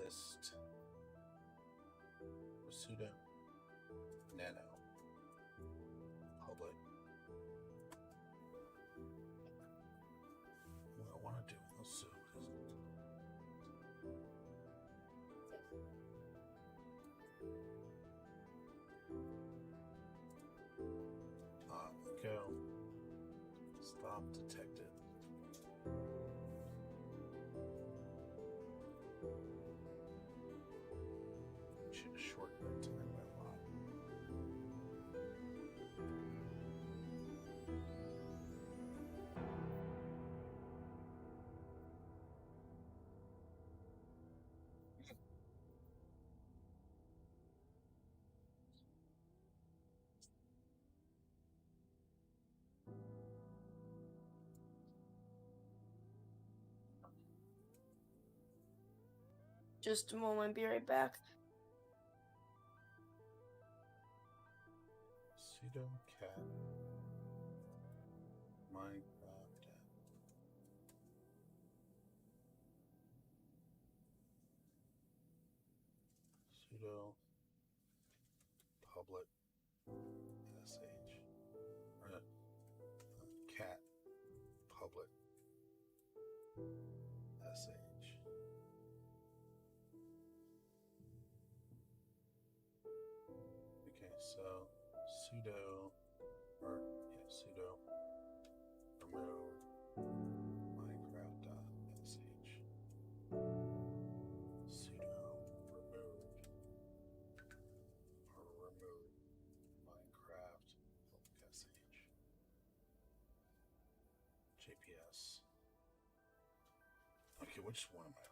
Mist, Sudo, Nano, Public. What I want to do also go. Stop detected. Should shorten the time by a lot. Just a moment, be right back. Sudo cat Minecraft sudo public sh or cat public sh. Okay, so sudo sudo remove minecraft.sh sudo remove minecraft sh jps. Okay, which one am I on?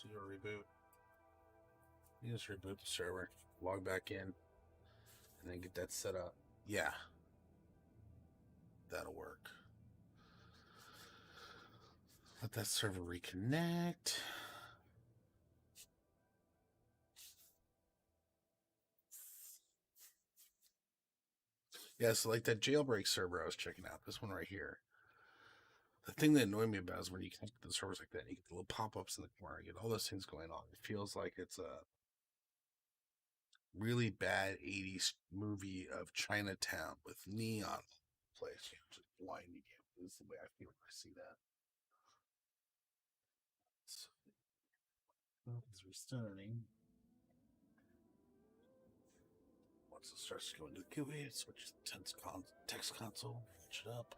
Sudo reboot. You just reboot the server, log back in, and then get that set up. Yeah, that'll work. Let that server reconnect. Yeah, so like that jailbreak server I was checking out, this one right here. The thing that annoyed me about is when you connect to the servers like that, you get the little pop-ups in the corner, you get all those things going on. It feels like it's a really bad 80s movie of Chinatown with neon place. Just blinding you. This is the way I feel when I see that. It's restarting. Once it starts going to the GUI, switch to text console, switch it up.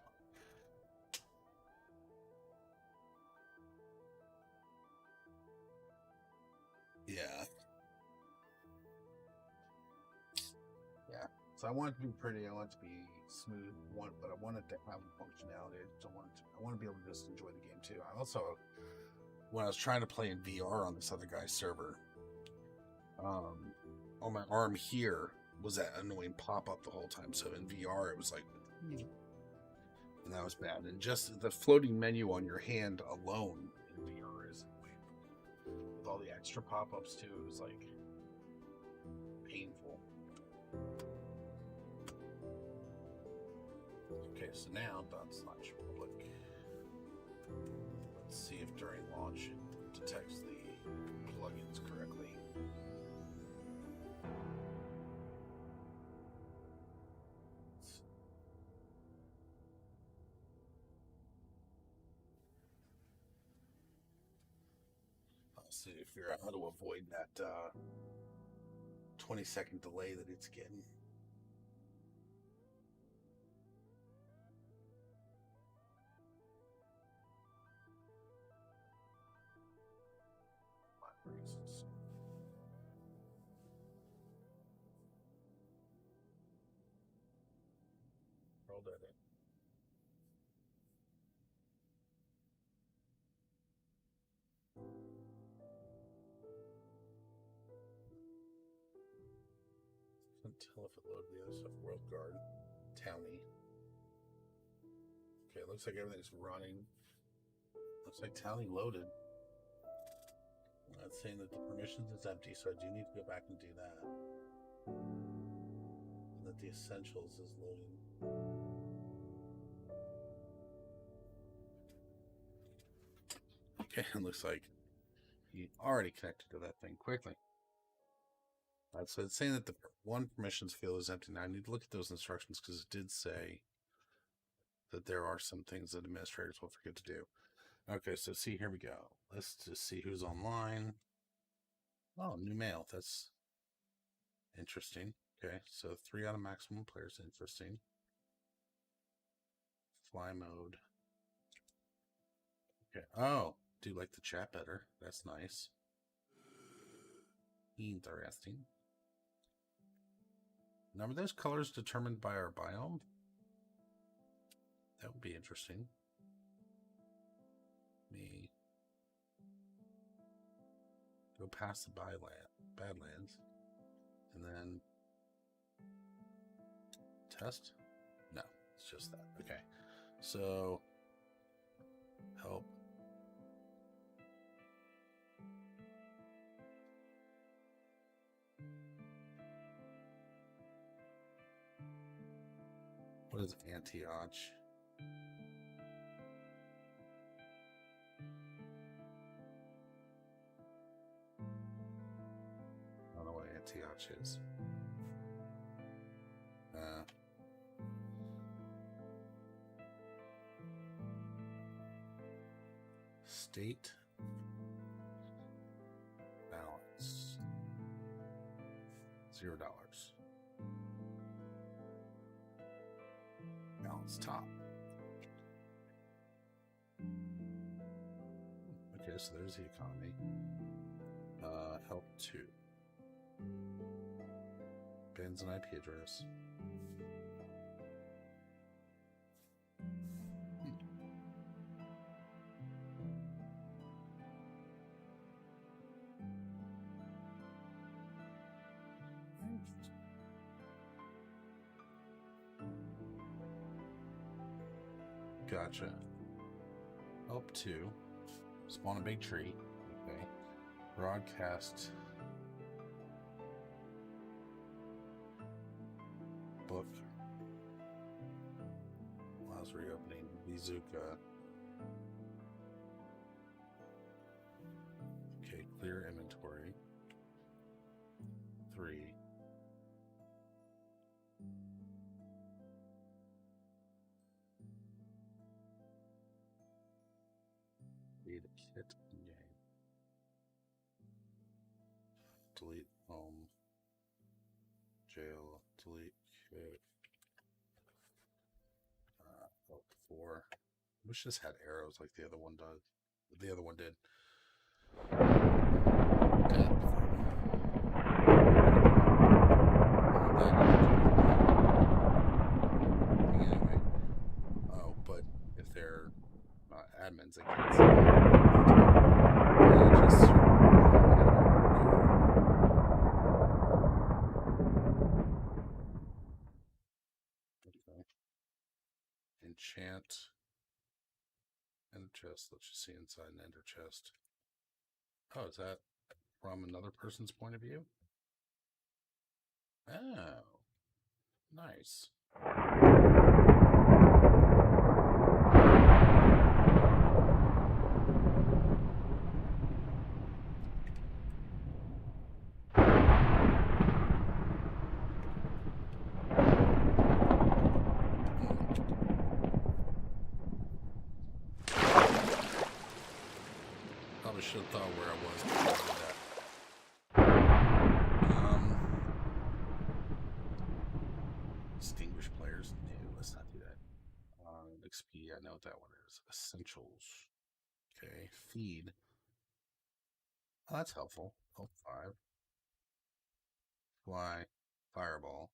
Yeah. Yeah. So I want it to be pretty. I want it to be smooth. But I want it to have functionality. I want to be able to just enjoy the game too. I also, when I was trying to play in VR on this other guy's server, on my arm here was that annoying pop up the whole time. So in VR, it was like, and that was bad. And just the floating menu on your hand alone in VR is with all the extra pop ups too. It was like painful. Okay, so now that's not public. Let's see if during launch it detects the plugins correctly. I'll see if figure out how to avoid that 20-second delay that it's getting. Reasons. Roll that in. Until if it loads the other stuff, World Guard, Townie. Okay, it looks like everything's running. Looks like Townie loaded. It's saying that the permissions is empty, so I do need to go back and do that. And that the essentials is loading. Okay, it looks like he already connected to that thing quickly. Alright, so it's saying that the one permissions field is empty. Now I need to look at those instructions because it did say that there are some things that administrators will forget to do. Okay, so see, here we go. Let's just see who's online. Oh, new mail. That's interesting. Okay, so 3 out of maximum players. Interesting. Fly mode. Okay. Oh, do like the chat better. That's nice. Interesting. Now, are those colors determined by our biome? That would be interesting. Me go past the Badlands, and then test. No, it's just that. Okay, so help. What is Antioch? I don't know what Antioch is. State balance $0. Balance top. Okay, so there's the economy. Help 2. Bans an IP address. Gotcha. Help 2. Spawn a big tree. Okay. Broadcast. Book. Allows reopening. Bazooka. Okay. Clear inventory. 3. Need a kit in game. Delete home. Jail. Delete kit. Help 4. Wish this had arrows like the other one does. The other one did. Anyway. Oh, but if they're admins, they can't see. Okay. Enchant. Ender chest. Let's just see inside an ender chest. Oh, is that from another person's point of view? Oh, nice. Probably should have thought where I was before I did that. Distinguished players? No, let's not do that. XP, I know what that one is. Essentials. Okay, feed. Oh, that's helpful. Help 5. Fly. Fireball.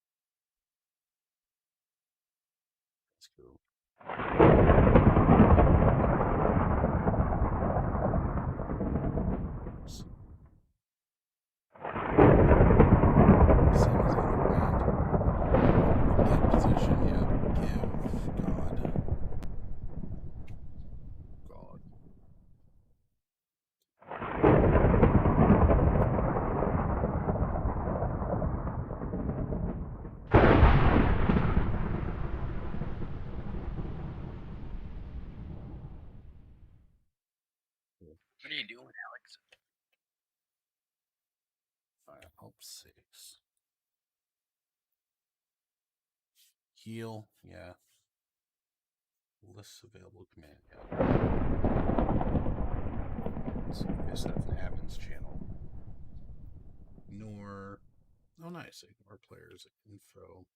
Let's go. Same as other command. That position, yeah. Give God. What are you doing, Alex? Help 6. Heal, yeah. Lists available command, yeah. So this is an admin's channel. Ignore. Oh, nice. Ignore players info.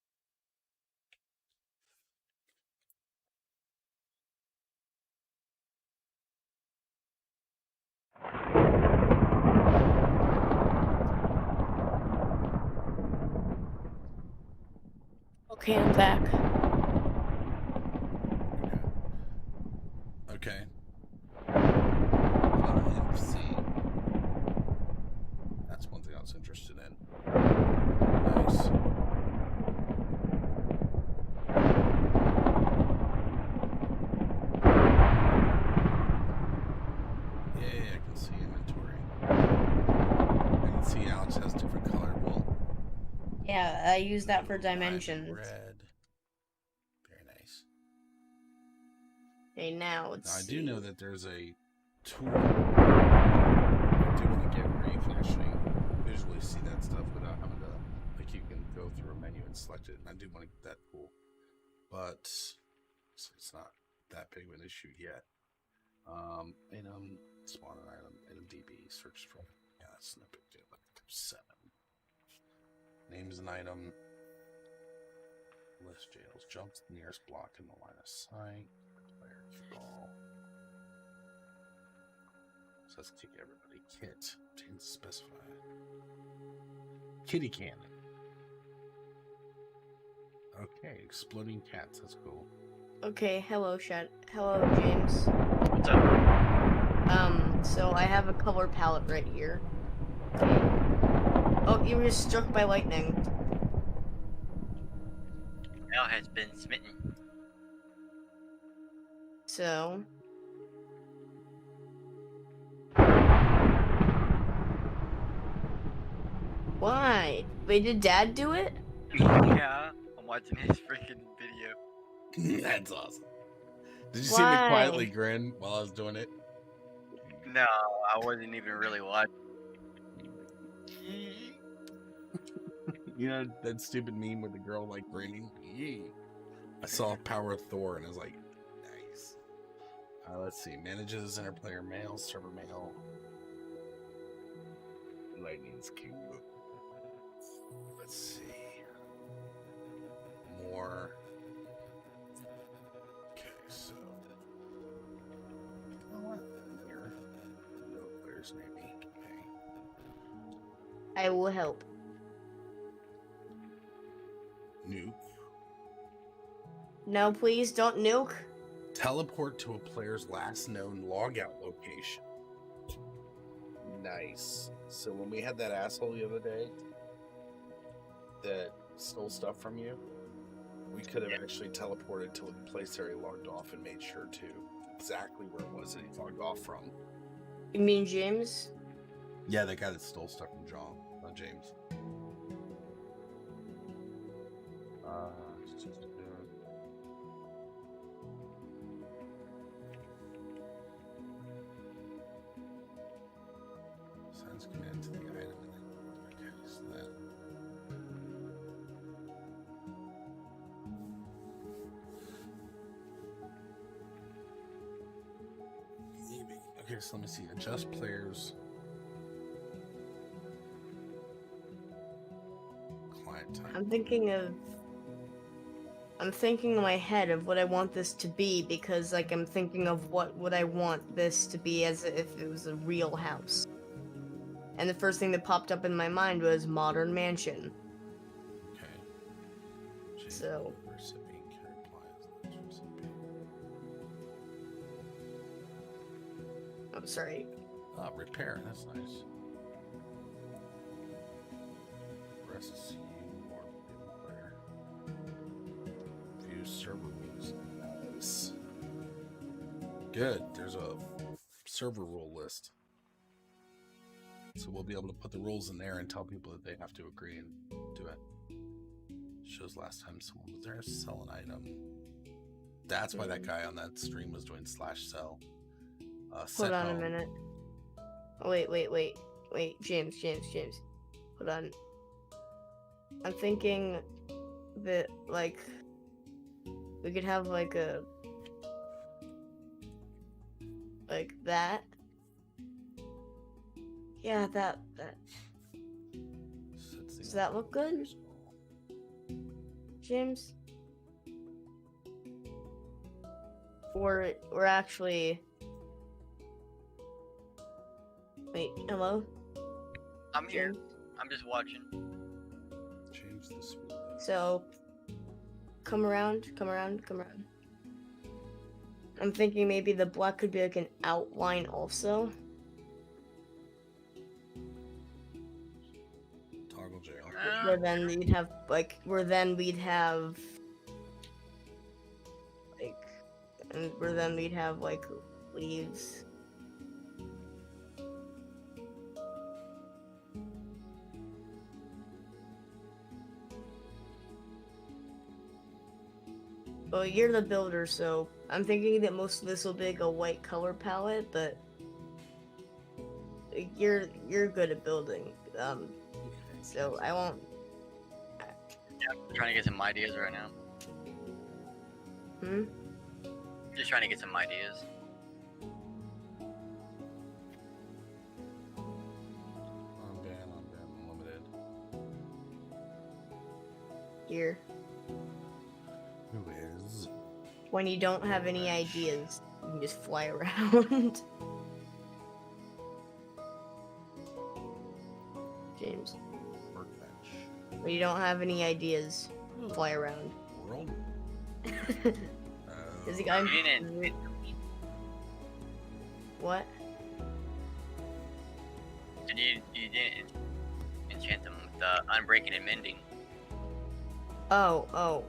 Okay, I'm back. Okay. FC. That's one thing I was interested in. Nice. Yeah, I can see inventory. I can see Alex has different color wool. Yeah, I use that for dimensions. Red. Very nice. Okay, now Now, I do know that there's a tool. I do want to get where you can actually visually see that stuff without having to, like, you can go through a menu and select it. And I do want to get that tool, but it's not that big of an issue yet. Item, spawn an item, item DB, search for. Yeah, that's no big deal. 7. Name is an item. List jails. Jump to the nearest block in the line of sight. Player draw. So let's kick everybody. Kit. Change to specify. Kitty cannon. Okay, exploding cats. That's cool. Okay, hello, Hello, James. What's up? So I have a color palette right here. Okay. Oh, you were struck by lightning. Thou has been smitten. So... Why? Wait, did Dad do it? Yeah, I'm watching his freaking video. That's awesome. Did you see me Why? quietly grin while I was doing it? No, I wasn't even really watching. You know that stupid meme with the girl like grinning? I saw Power of Thor and I was like, nice. Let's see. Manages interplayer mail, server mail. Lightning's cute. Let's see. More. Okay, so. You know what? Here. No players maybe. Okay. I will help. Nuke. No, please, don't nuke. Teleport to a player's last known logout location. Nice. So when we had that asshole the other day that stole stuff from you, we could have actually teleported to the place where he logged off and made sure to exactly where it was that he logged off from. You mean James? Yeah, the guy that stole stuff from John, not James. Sends command to the item. Okay, so that. Maybe. Okay, so let me see. Adjust players. Client time. I'm thinking in my head of what I want this to be because, like, I'm thinking of what would I want this to be as if it was a real house. And the first thing that popped up in my mind was Modern Mansion. Okay. So. Recipient can reply as the recipient. I'm sorry. Repair. That's nice. Rests you or the player. View server rules. Nice. Good. There's a server rule list. So we'll be able to put the rules in there and tell people that they have to agree and do it. Shows last time someone was there, sell an item. That's why that guy on that stream was doing /sell. Hold on a minute. Oh, wait, James. Hold on. I'm thinking that, like, we could have, like, like that. Yeah, that. Does that look good? James? Or actually... Wait, hello? I'm here. James? I'm just watching. Change the speed. So, come around. I'm thinking maybe the black could be like an outline also. Toggle jail. Where then we'd have like where then we'd have like leaves. Well, you're the builder, so I'm thinking that most of this will be like a white color palette, but you're good at building. So I won't. I'm trying to get some ideas right now. Just trying to get some ideas. I'm limited. Here. Who is? When you don't have any ideas, you can just fly around. James. Workbench. When you don't have any ideas, fly around. World. Is the guy? You didn't. What? You didn't enchant them with unbreaking and mending. Oh.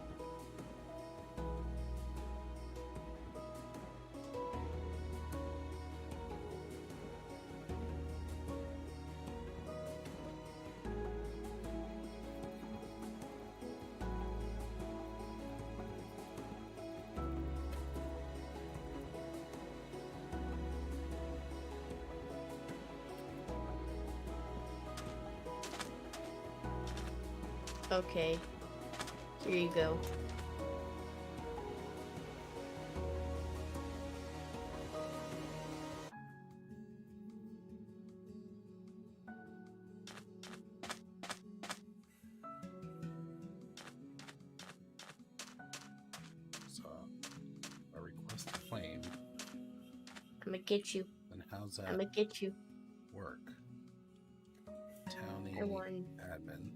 Okay. Here you go. So, a request to claim. I'm gonna get you. And how's that I'm gonna get you. work? Townie I won. admin.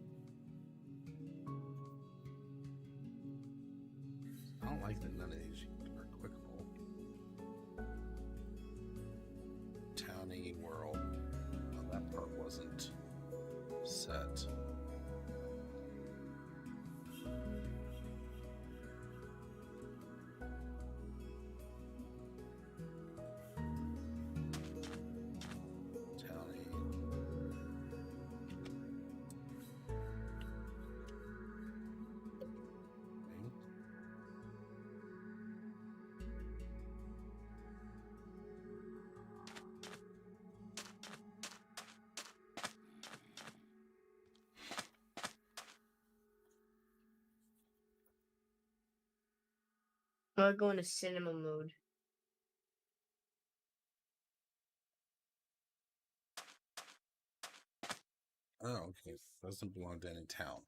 I don't like that none of these are clickable. Townie world. Oh, that part wasn't set. Townie. Okay. I'm gonna go into cinema mode. Oh, okay. Doesn't belong to any town.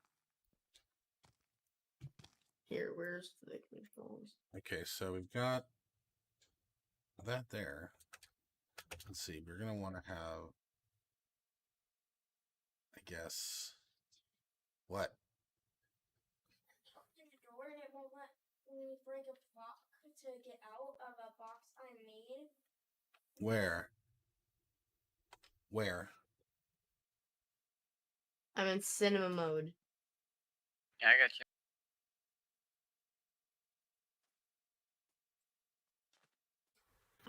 Here, where's the controls? Okay, so we've got that there. Let's see. We're gonna want to have, I guess, what? In the door and it won't let me break a block to get out of a box I made. Where? Where? I'm in cinema mode. Yeah, I got you.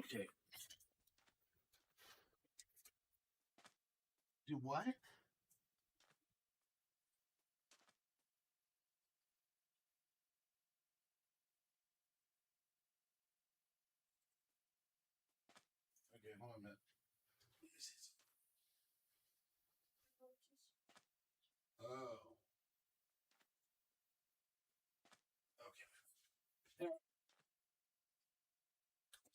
Okay. Do what? Okay, hold on a minute.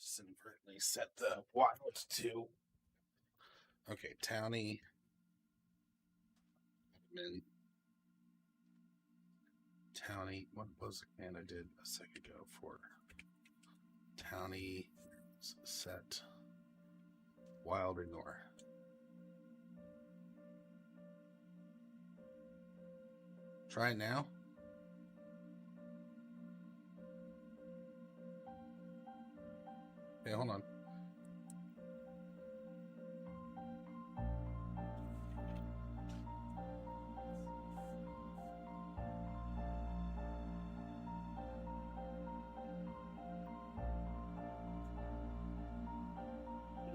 Just inadvertently set the wild to. Okay, Townie. Townie. What was the command I did a second ago for Townie set wild ignore? Try it now. Hey, hold on.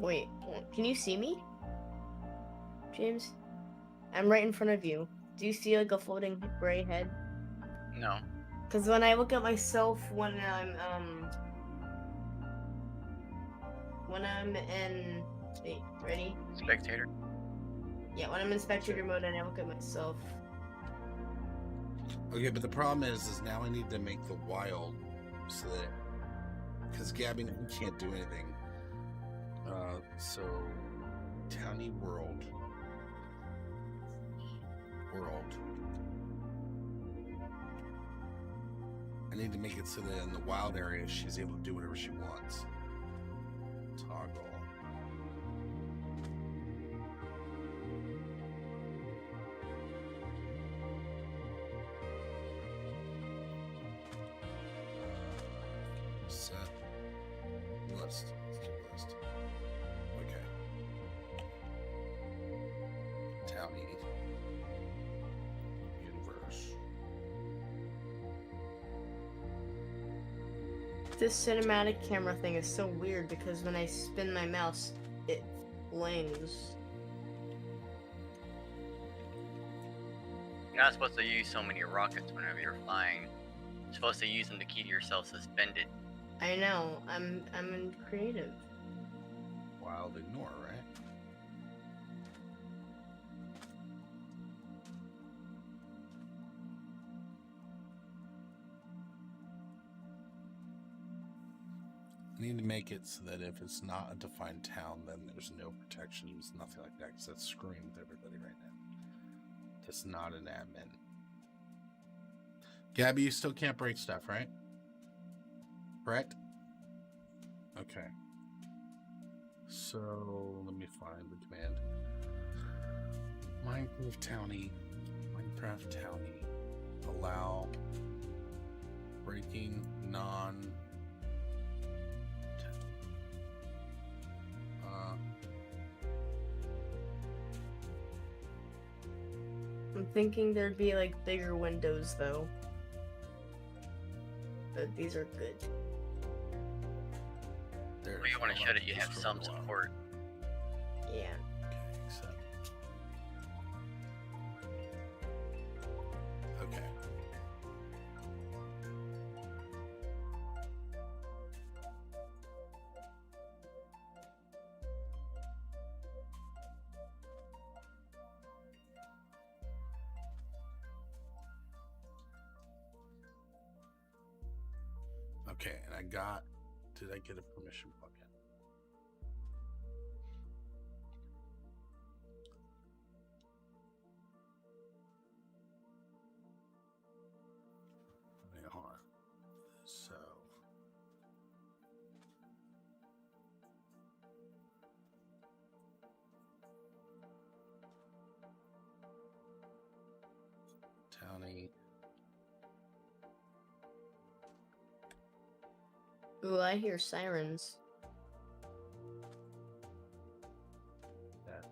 Wait, can you see me? James? I'm right in front of you. Do you see like a floating gray head? No. Because when I look at myself when I'm in... Wait, ready? Spectator. Yeah, when I'm in spectator mode and I look at myself. Okay, but the problem is now I need to make the wild so that, because Gabby can't do anything. So Townie world. I need to make it so that in the wild area she's able to do whatever she wants. Toggle. Set list. Let's do list. Okay. Townie. Universe. This cinematic camera thing is so weird because when I spin my mouse, it flings. You're not supposed to use so many rockets whenever you're flying. You're supposed to use them to keep yourself suspended. I know. I'm in creative. Wild ignore, right? I need to make it so that if it's not a defined town, then there's no protections, nothing like that, because that's screwing with everybody right now. That's not an admin. Gabby, you still can't break stuff, right? Correct? Okay. So, let me find the command. Minecraft Townie. Allow breaking non... I'm thinking there'd be like bigger windows though. But these are good. there. Well, you want to show that you have Just some for a while. support. Yeah. Okay, accept. Okay. Okay, and I got. Did I get a permission plugin? Wait, hold on. So. Townie. Ooh, I hear sirens. That.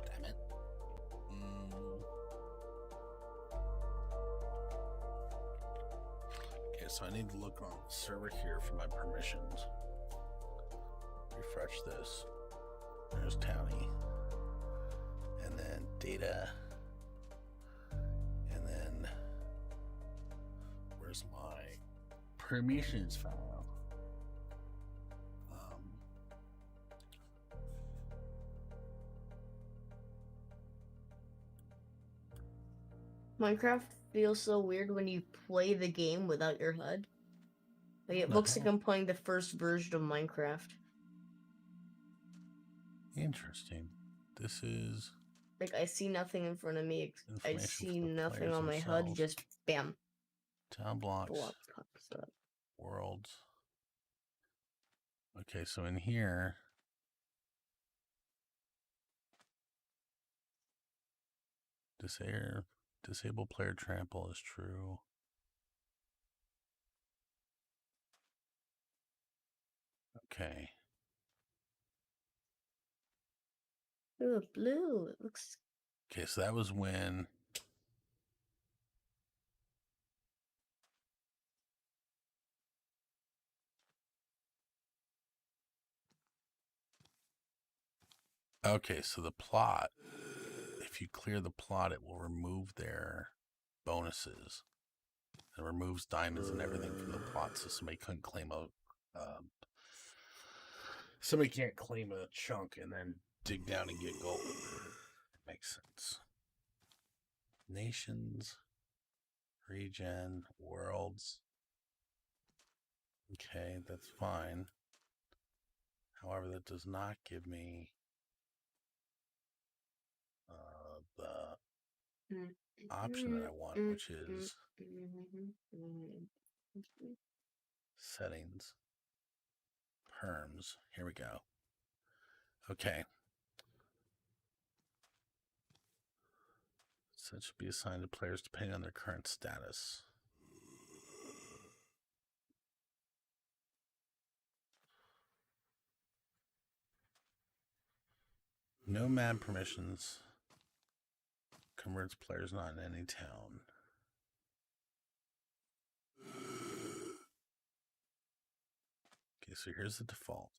Damn it. Okay, so I need to look on the server here for my permissions. Refresh this. There's Townie. And then data. And then where's my permissions file? Minecraft feels so weird when you play the game without your HUD. Like, it looks like I'm playing the first version of Minecraft. Interesting. This is Like, I see nothing in front of me. I information see for the nothing players on my HUD. themselves. Just bam. Town blocks, Block pops up. worlds. Okay, so in here, disable player trample is true. Okay. Ooh, blue. It looks. Okay, so that was when. Okay, so the plot, if you clear the plot, it will remove their bonuses. It removes diamonds and everything from the plot, so somebody couldn't claim a. Somebody can't claim a chunk and then dig down and get gold. Makes sense. Nations, regen, worlds. Okay, that's fine. However, that does not give me the option that I want, which is settings, perms. Here we go. Okay. Set should be assigned to players depending on their current status. No map permissions. Converts players not in any town. Okay, so here's the default.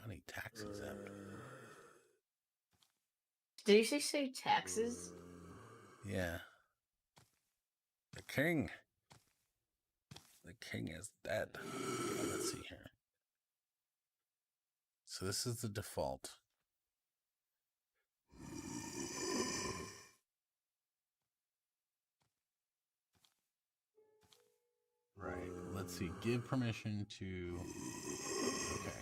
County tax exempt. Did you say taxes? Yeah. The king. The king is dead. Let's see here. So this is the default. Right. Let's see. Give permission to. Okay.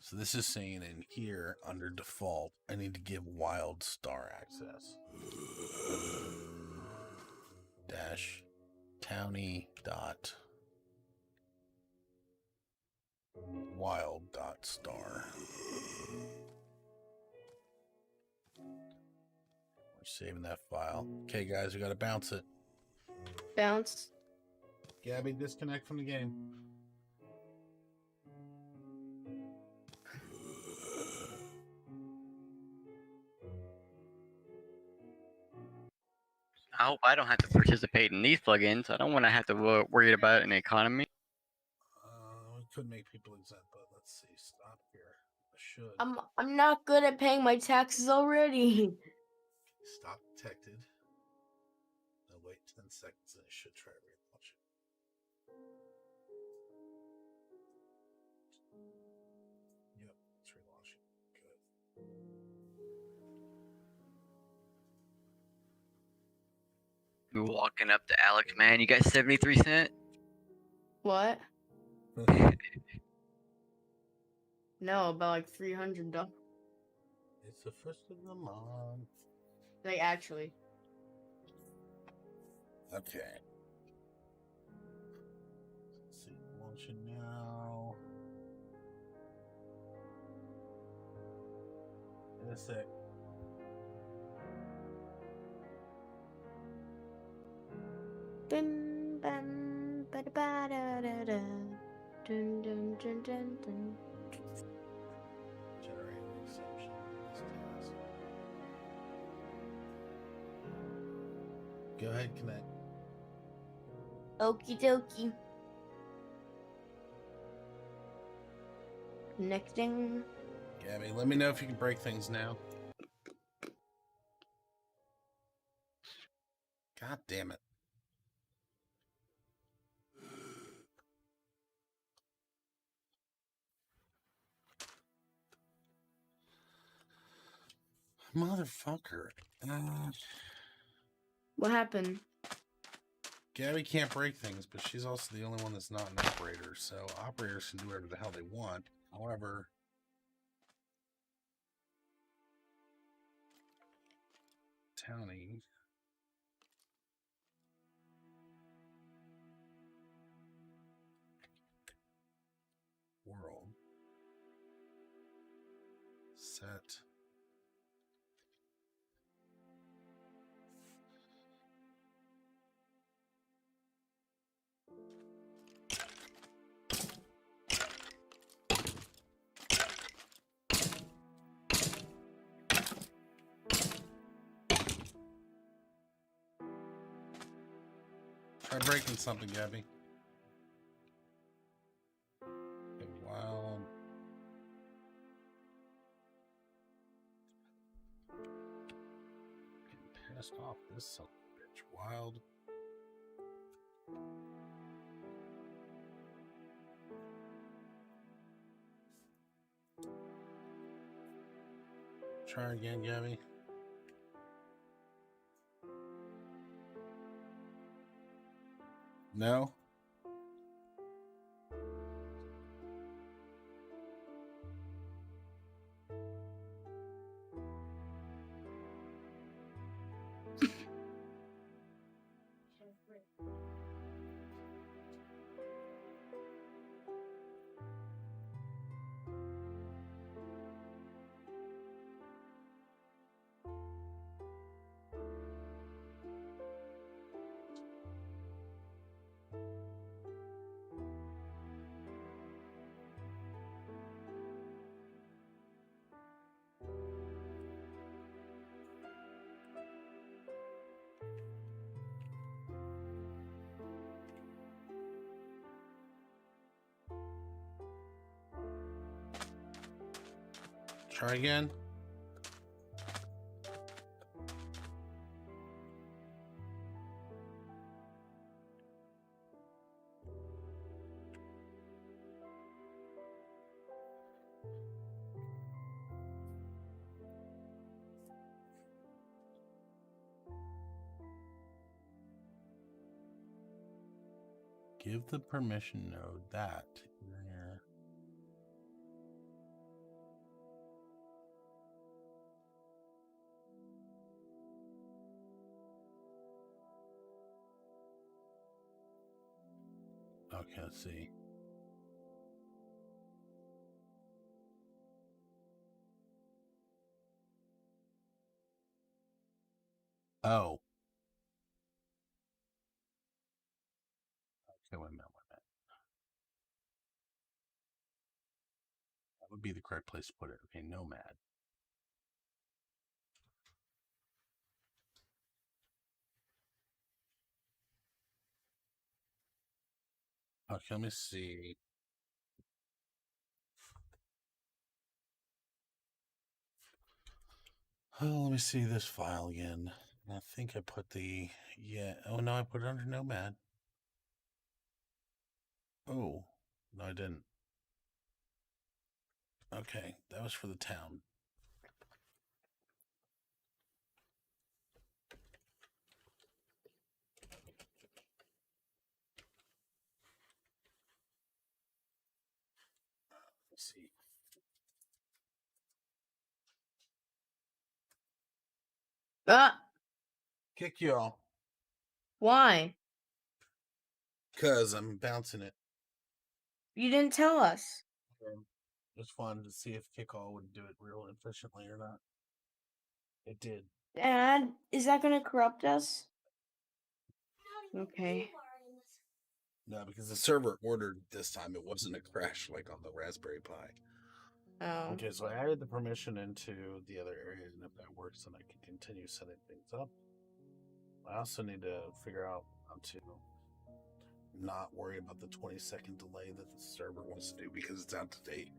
So this is saying in here under default, I need to give Wild Star access. Dash county dot wild dot star. We're saving that file. Okay, guys, we gotta bounce it. Bounce. Gabby, disconnect from the game. I hope I don't have to participate in these plugins. I don't want to have to worry about an economy. We could make people exempt, but let's see. Stop here. I should. I'm not good at paying my taxes already. Stop detected. Now wait 10 seconds and it should try to relaunch it. Yep, it's relaunching. Good. You're walking up to Alex, man. You got 73 cents? What? No, about like $300. It's the first of the month. Like, actually. Okay. Let's see. Launching now. In a sec. Dun, dun, ba, da, ba, da, da, da. Dun, dun, dun, dun, dun. Generate an exception. This task. ahead, connect. Okie dokie. Connecting. Gabby, let me know if you can break things now. God damn it. Motherfucker. What happened? Gabby can't break things, but she's also the only one that's not an operator, so operators can do whatever the hell they want. However, Townie. World. Set. Try breaking something, Gabby. Okay, wild. Getting pissed off this son of a bitch. Wild. Try again, Gabby. No? Try again. Give the permission node that. There. Okay, let's see. Oh. Okay, wait a minute. That would be the correct place to put it. Okay, Nomad. Okay, let me see. Oh, let me see this file again. I think I put the, yeah. Oh, no, I put it under Nomad. Oh, no, I didn't. Okay, that was for the town. Let's see. Kick y'all. Why? Because I'm bouncing it. You didn't tell us. Just wanted to see if Kickall would do it real efficiently or not. It did. Dad, is that gonna corrupt us? Okay. No, because the server ordered this time. It wasn't a crash like on the Raspberry Pi. Oh. Okay, so I added the permission into the other area, and if that works, then I can continue setting things up. I also need to figure out how to not worry about the 20-second delay that the server wants to do because it's out of date,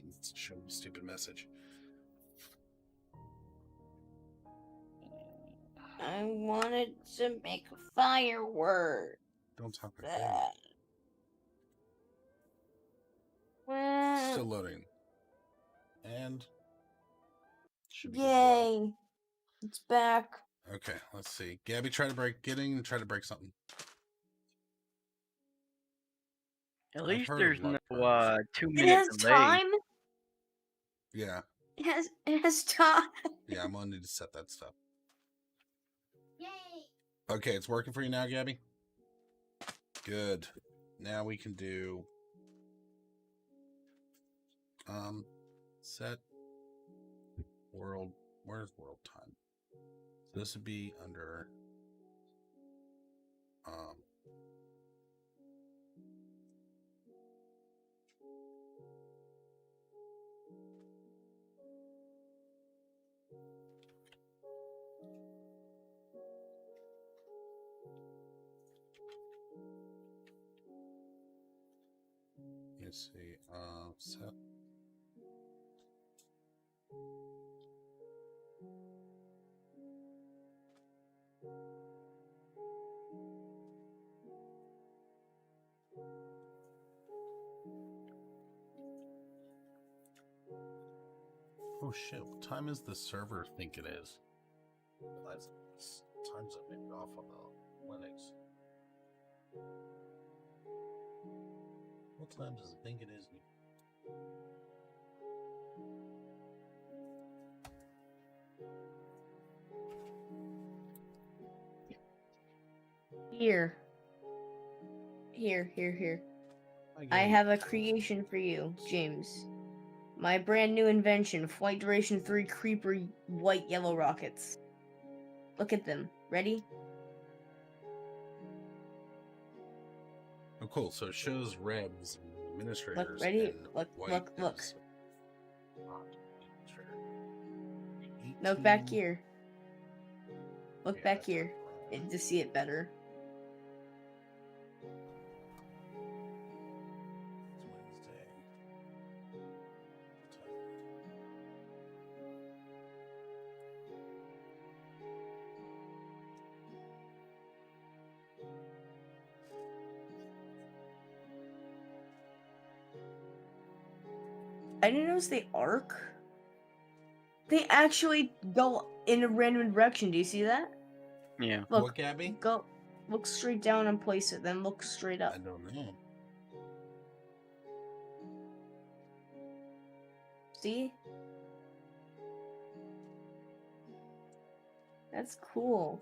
and it's showing a stupid message. I wanted to make a firework. Don't talk like that. Still loading. And should be good to go. Yay! It's back. Okay, let's see. Gabby, try to break something. At I've least heard of there's luck no burgers. 2 It minute has delay. time. Yeah, It has time. yeah, I'm gonna need to set that stuff. Yay! Okay, it's working for you now, Gabby? Good. Now we can do set world. Where's world time? So this would be under let's see, set. Oh shit, what time is the server think it is? Realize it's times I made it off on the Linux. What time does it think it is? Here. I have a creation for you, James. My brand new invention, Flight Duration 3 Creeper White Yellow Rockets. Look at them. Ready? Oh, cool. So it shows Rebs and administrators. Look, ready? And Look. is not administrator. Look back here. Look Yeah, back that's here right. to see it better. It's Wednesday. I didn't notice they arc. They actually go in a random direction. Do you see that? Yeah. Look, What, Gabby? go. Look straight down and place it. Then look straight up. I don't know. See? That's cool.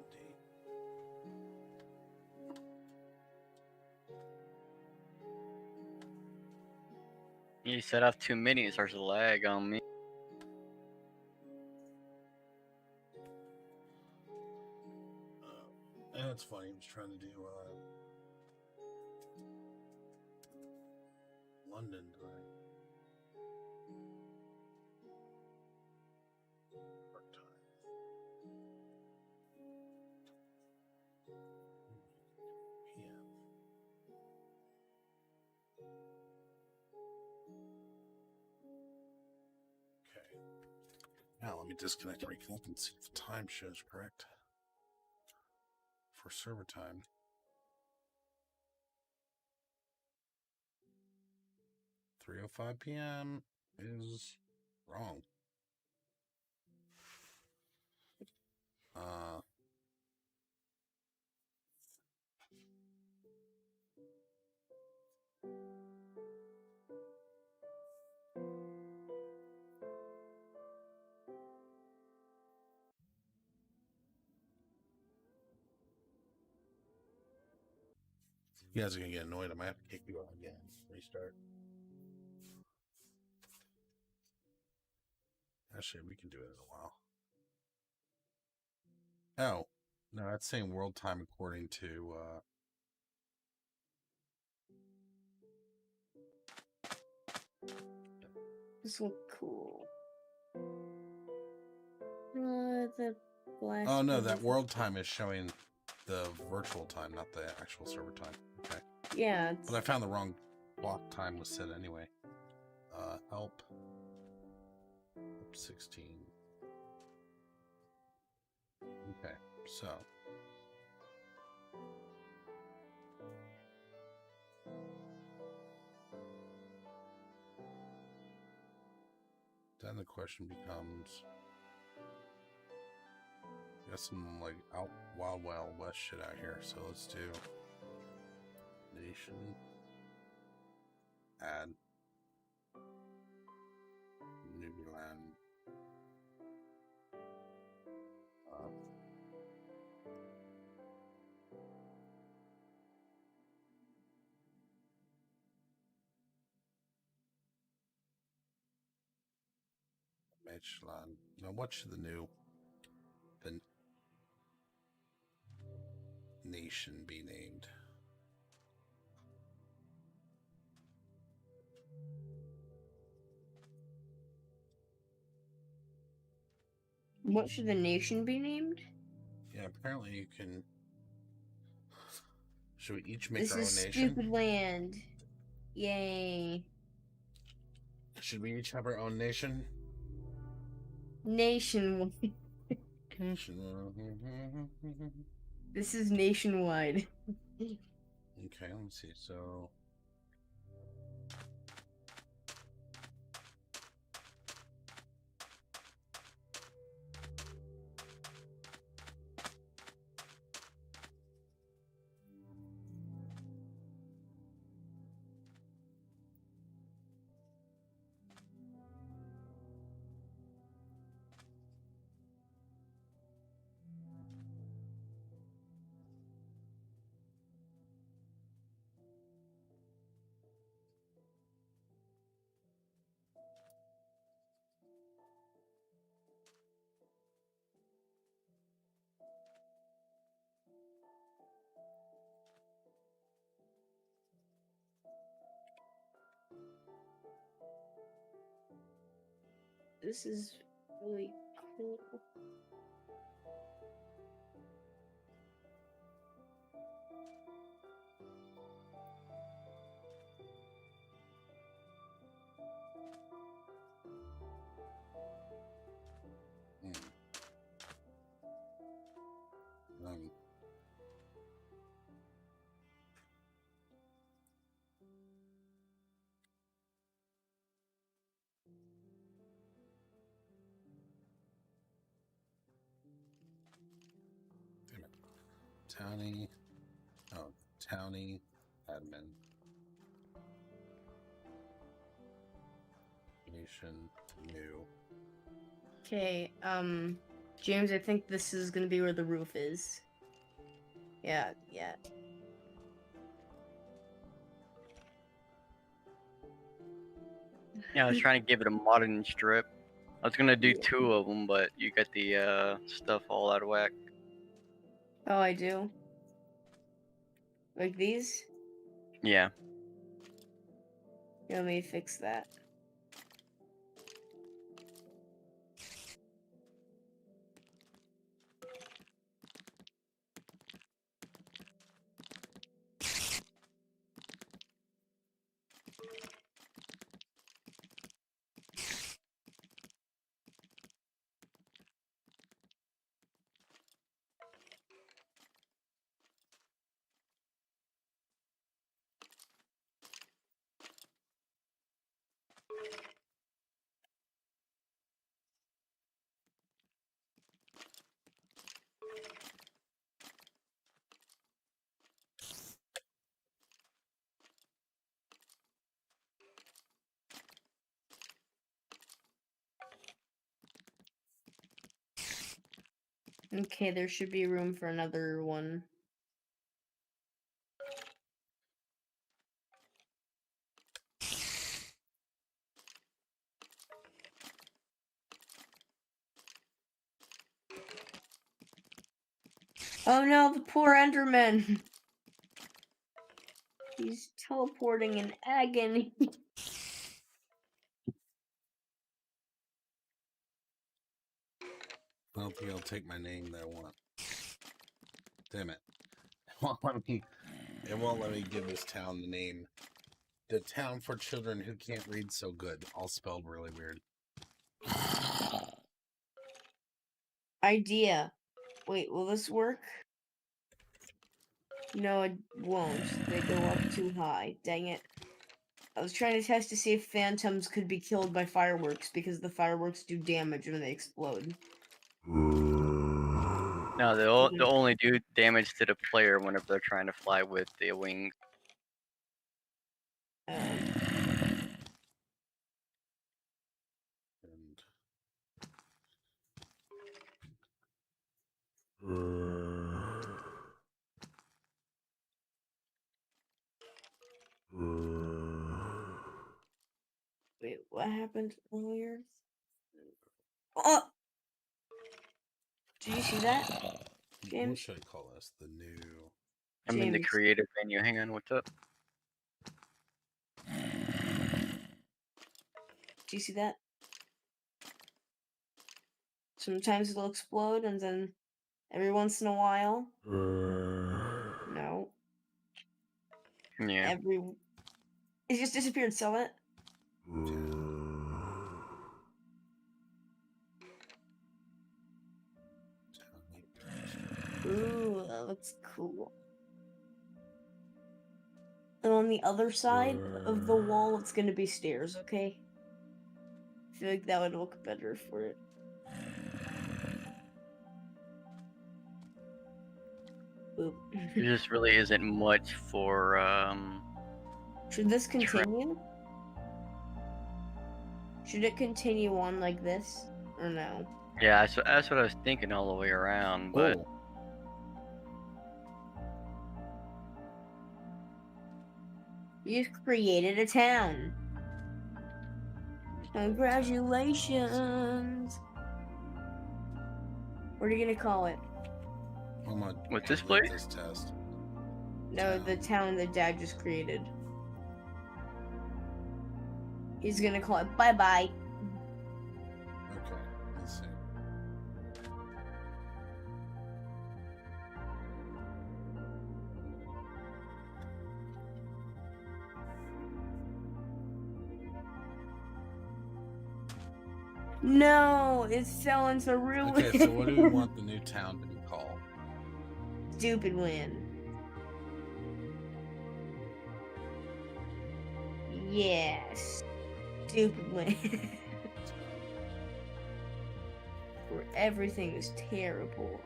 You set off too many, it starts to lag on me. That's funny. I was trying to do London tonight. Part-time. PM. Okay. Now let me disconnect and reconnect and see if the time shows correct. For server time. .3:05 p.m. is wrong. You guys are gonna get annoyed. I might have to kick you out again. Restart. Actually, we can do it in a while. Oh, no, that's saying world time according to This look cool. The black. oh no, that world time is showing the virtual time, not the actual server time. Okay. Yeah. But I found the wrong block time was set anyway. Help 16. Okay, so then the question becomes, got some like out wild west shit out here, so let's do nation add Newland. Mitchland. Now, what should the nation be named? What should the nation be named? Yeah, apparently you can. Should we each make This our own is nation? stupid land. Yay. Should we each have our own nation? Nation. This is nationwide. Okay, let me see. So, This is really cool. um, damn it. Townie. Oh, Townie admin. Nation new. Okay, James, I think this is gonna be where the roof is. Yeah. Yeah, I was trying to give it a modern strip. I was gonna do 2 of them, but you got the stuff all out of whack. Oh, I do. Like these? Yeah. You want me to fix that? Okay, there should be room for another one. Oh no, the poor Enderman! He's teleporting in agony. I don't think I'll take my name that I want. Damn it. won't let me. It won't let me give this town the name. The town for children who can't read so good. All spelled really weird. Idea. Wait, will this work? No, it won't. They go up too high. Dang it. I was trying to test to see if phantoms could be killed by fireworks because the fireworks do damage when they explode. No, they only do damage to the player whenever they're trying to fly with the wings. And Wait, what happened earlier? Oh! Did you see that? what James? should I call this? The new. I'm in the James. creative menu. Hang on, what's up? Do you see that? Sometimes it'll explode and then every once in a while. No. Yeah. It just disappeared, sell it. Ooh, that looks cool. And on the other side of the wall, it's gonna be stairs, okay? I feel like that would look better for it. Oop. There just really isn't much for Should this continue? Should it continue on like this? Or no? Yeah, that's what I was thinking all the way around, but Oh, You've created a town. Congratulations. What are you gonna call it? I'm gonna With this delete place? this test. No, the town that Dad just created. He's gonna call it Bye Bye. Okay, let's see. No, it fell into ruin. Okay, so what do we want the new town to be called? Stupid win. Yes. Stupid win. Where everything is terrible.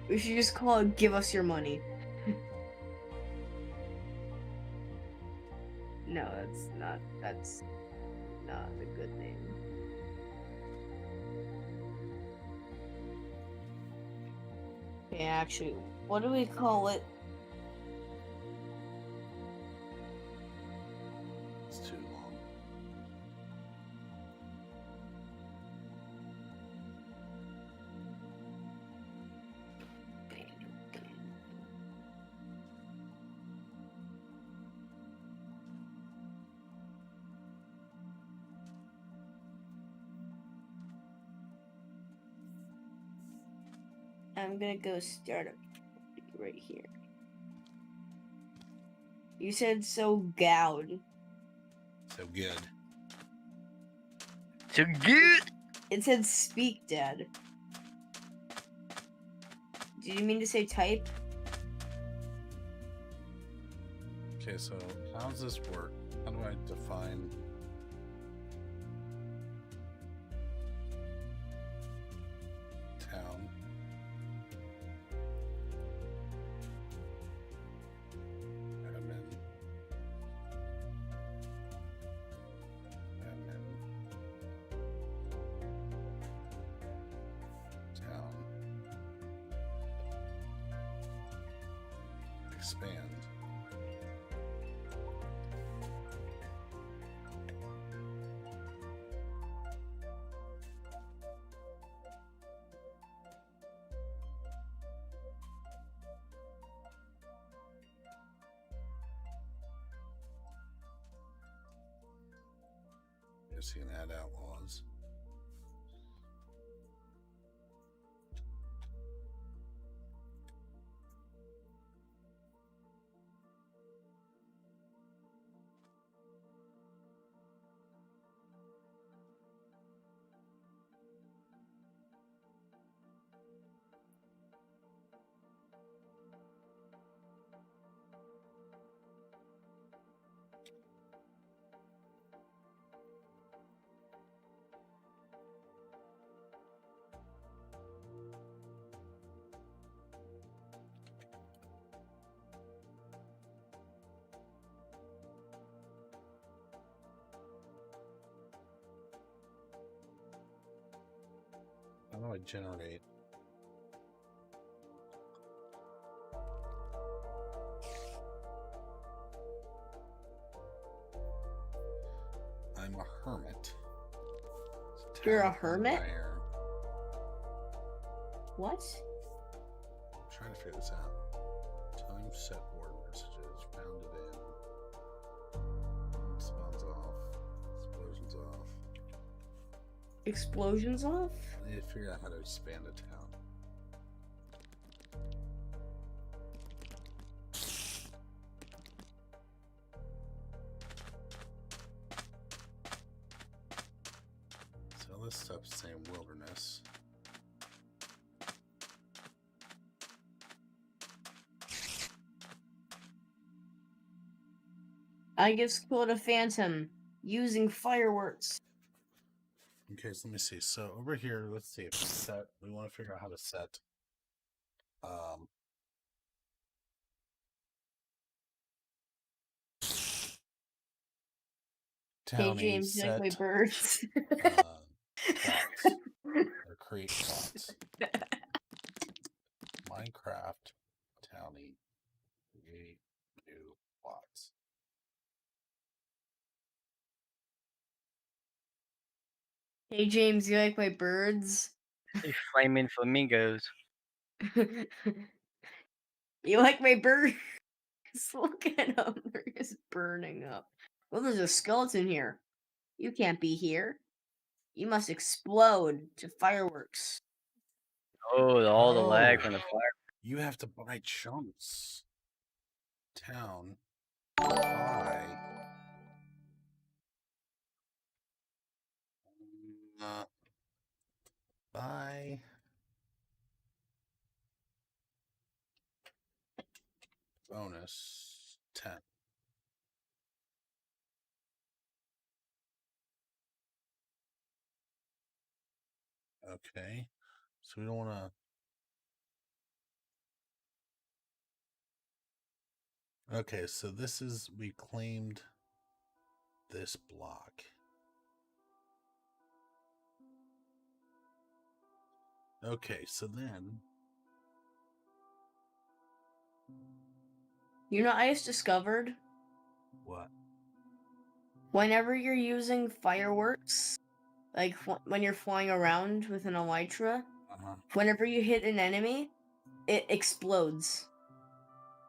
We should just call it Give Us Your Money. No, that's not a good name. Okay, actually, what do we call it? It's too long. I'm gonna go start up right here. You said so goud. So good. so good. It said speak, Dad. Did you mean to say type? Okay, so how does this work? How do I define? Town. Admin. Town. Expand. Guess you can add outlaws. do I generate? I'm a hermit. You're a Town hermit? fire. What? I'm trying to figure this out. Time set word messages. Found it in. Spawns off. Explosions off. Explosions off? I need to figure out how to expand a town. So this stuff's saying wilderness. I just killed a phantom using fireworks. Okay, so let me see. So over here, let's see if we set. We want to figure out how to set. Hey Townie James, you like my set birds? plots or create plots. Minecraft Townie create new plots. Hey James, you like my birds? Hey, flaming flamingos. You like my birds? Look at them. They're just burning up. Well, there's a skeleton here. You can't be here. You must explode to fireworks. Oh, all the lag Oh. from the fire. You have to buy chunks. Town. Buy. Buy. Bonus 10. Okay. So we don't want to. Okay, so this is. We claimed this block. Okay, so then. You know, I just discovered What? whenever you're using fireworks, like when you're flying around with an elytra, whenever you hit an enemy, it explodes.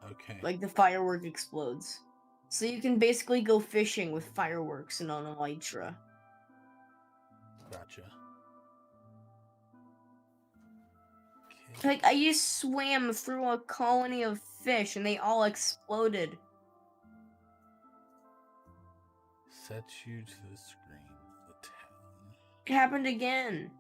Okay. Like the firework explodes. So you can basically go fishing with fireworks and on elytra. Gotcha. Like, I just swam through a colony of fish and they all exploded. Set you to the screen. The town. It happened again.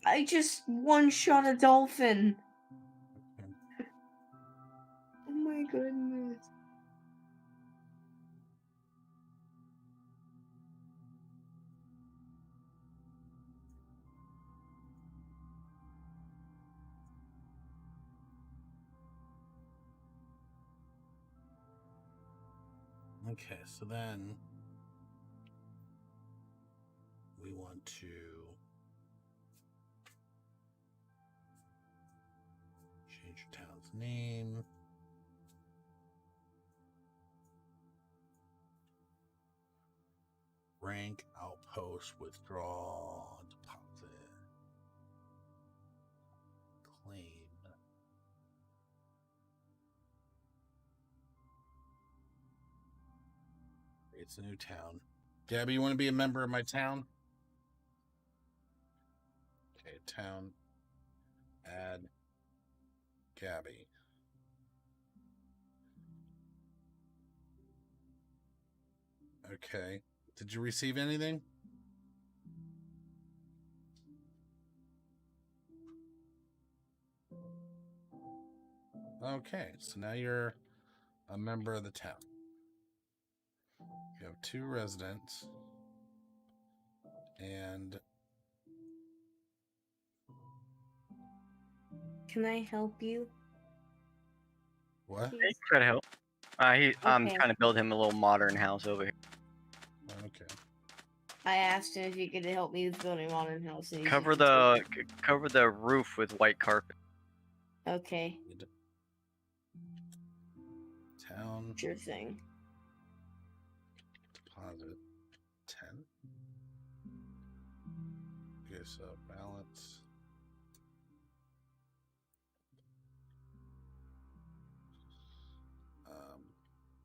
I just one-shot a dolphin. Okay. Oh my goodness. Okay, so then we want to change your town's name. Rank, outpost, withdraw, deposit, claim. It's a new town. Gabby, you want to be a member of my town? Okay, town. Add Gabby. Okay. Did you receive anything? Okay, so now you're a member of the town. You have 2 residents. And Can I help you? what? Please? Try to help. I'm Okay. trying to build him a little modern house over here. I asked him if he could help me with building a modern house. And he said Cover he told cover the roof with white carpet. me. Okay, Town sure thing. deposit 10. Okay, so balance.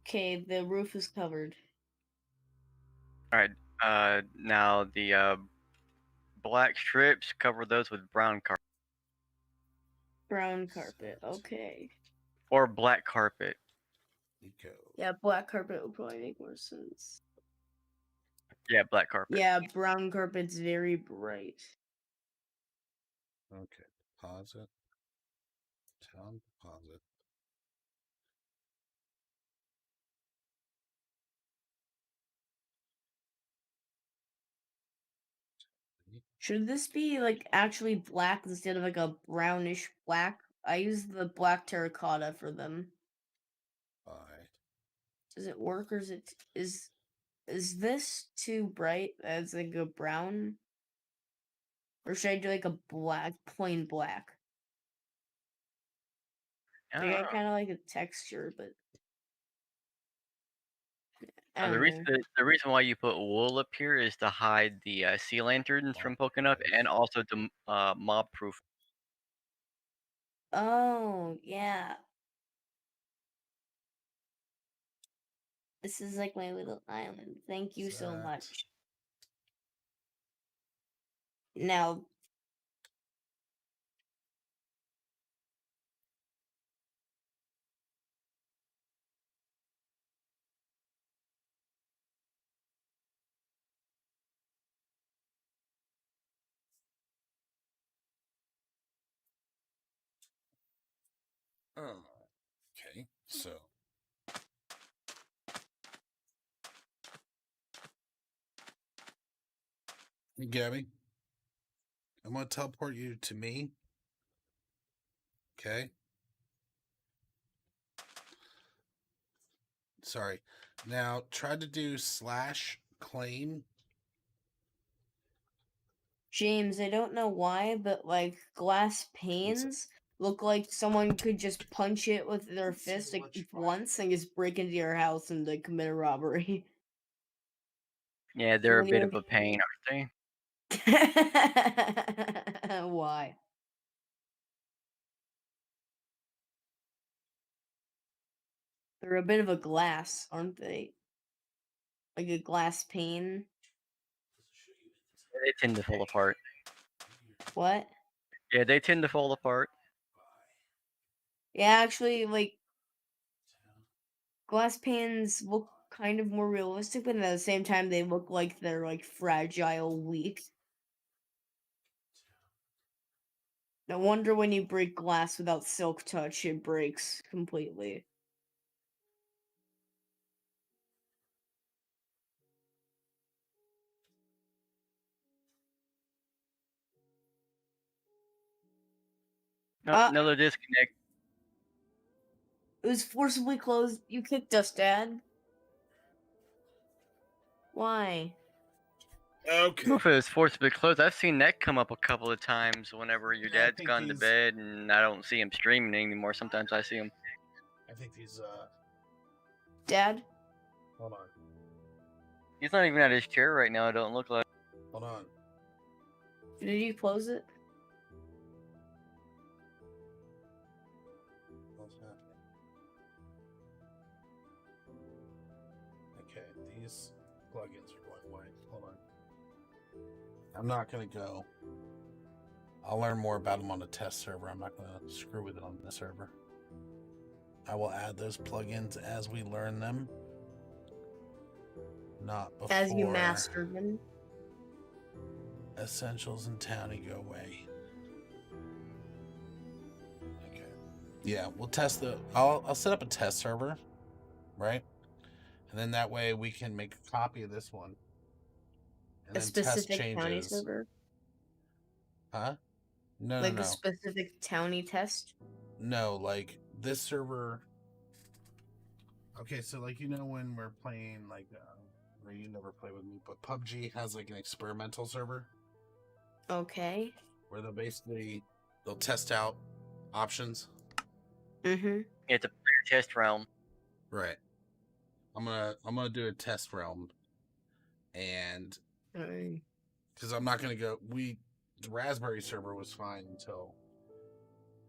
Okay, the roof is covered. All right. Now the black strips, cover those with brown carpet Brown carpet. Okay. or black carpet. Eco. Yeah, black carpet would probably make more sense. Yeah, black carpet. Yeah, brown carpet's very bright. Okay, deposit. Town deposit. Should this be like actually black instead of like a brownish black? I use the black terracotta for them. By Does it work or is this too bright as like a brown? Or should I do like a black, plain black? I Like, don't I know. kind of like the texture, but I The don't reason know. the reason why you put wool up here is to hide the sea lanterns from poking up, and also to mob proof. Oh, yeah. This is like my little island. Thank you so Set. much. Now, Oh, okay. So hey, Gabby, I'm gonna teleport you to me. Okay. Sorry. Now try to do /claim. James, I don't know why, but like glass panes look like someone could just punch it with their fist like once and just break into your house and like commit a robbery. Yeah, they're a When bit you- of a pain, aren't Why? They're a bit of a glass, aren't they? Like a glass pane. they? They tend to fall apart. What? Yeah, they tend to fall apart. Yeah, actually, like glass panes look kind of more realistic, but at the same time, they look like they're like fragile, weak. No wonder when you break glass without silk touch, it breaks completely. No, Ah. another disconnect. It was forcibly closed. You kicked us, Dad. Why? Okay. If it was forcibly closed, I've seen that come up a couple of times whenever your Yeah, I dad's think gone to he's- bed and I don't see him streaming anymore. Sometimes I see him. I think these Dad? hold on. He's not even at his chair right now. It don't look like. Hold on. Did you close it? What's happening? Okay, these plugins are going away. Hold on. I'm not gonna go. I'll learn more about them on the test server. I'm not gonna screw with it on the server. I will add those plugins as we learn them. Not before. As you master them. Essentials and Townie go away. Okay. Yeah, we'll test the. I'll set up a test server, right? And then that way we can make a copy of this one. And A then test specific county changes. server? Huh? No, Like no, a no. specific townie test? No, like this server. Okay, so like when we're playing like or you never play with me, but PUBG has like an experimental server Okay. where they'll test out options. Mm-hmm. It's a player test realm. Right. I'm gonna do a test realm, and because I'm not gonna go. The Raspberry server was fine until,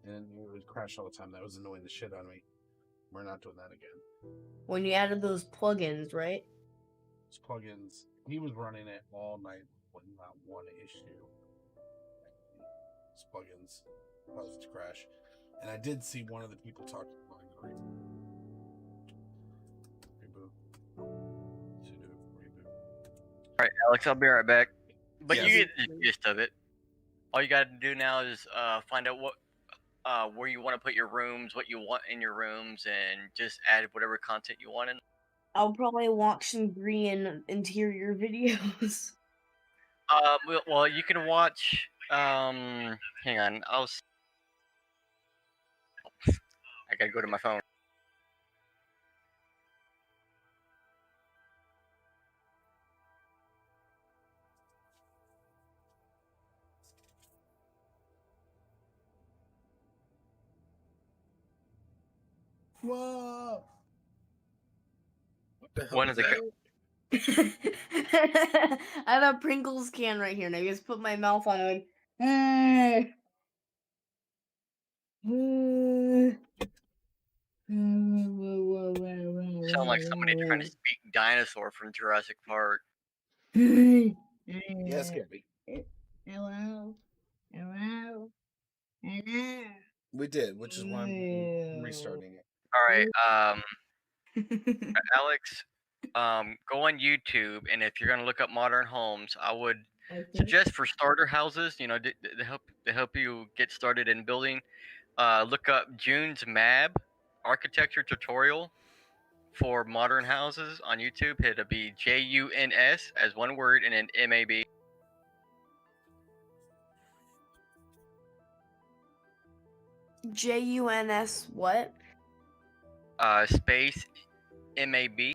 and it would crash all the time. That was annoying the shit out of me. We're not doing that again. When you added those plugins, right? Those plugins. He was running it all night with not one issue. Those plugins caused it to crash, and I did see one of the people talking about reboot. Reboot. Alright, Alex, I'll be right back. But Yes. you get the gist of it. All you gotta do now is find out where you want to put your rooms, what you want in your rooms, and just add whatever content you want in. I'll probably watch some green interior videos. Well, you can watch. Hang on, I gotta go to my phone. Whoa! What the hell One was of the that? I have a Pringles can right here, and I just put my mouth on it. Like, sound like somebody trying to speak dinosaur from Jurassic Park. Yes, Gabby. Hello. Hello. Hello. We did, which is why I'm restarting it. All right, Alex, go on YouTube, and if you're gonna look up modern homes, I would suggest for starter houses, you know, to help you get started in building. Look up June's Mab architecture tutorial for modern houses on YouTube. It'll be JUNS as one word and then MAB. JUNS what? Space MAB,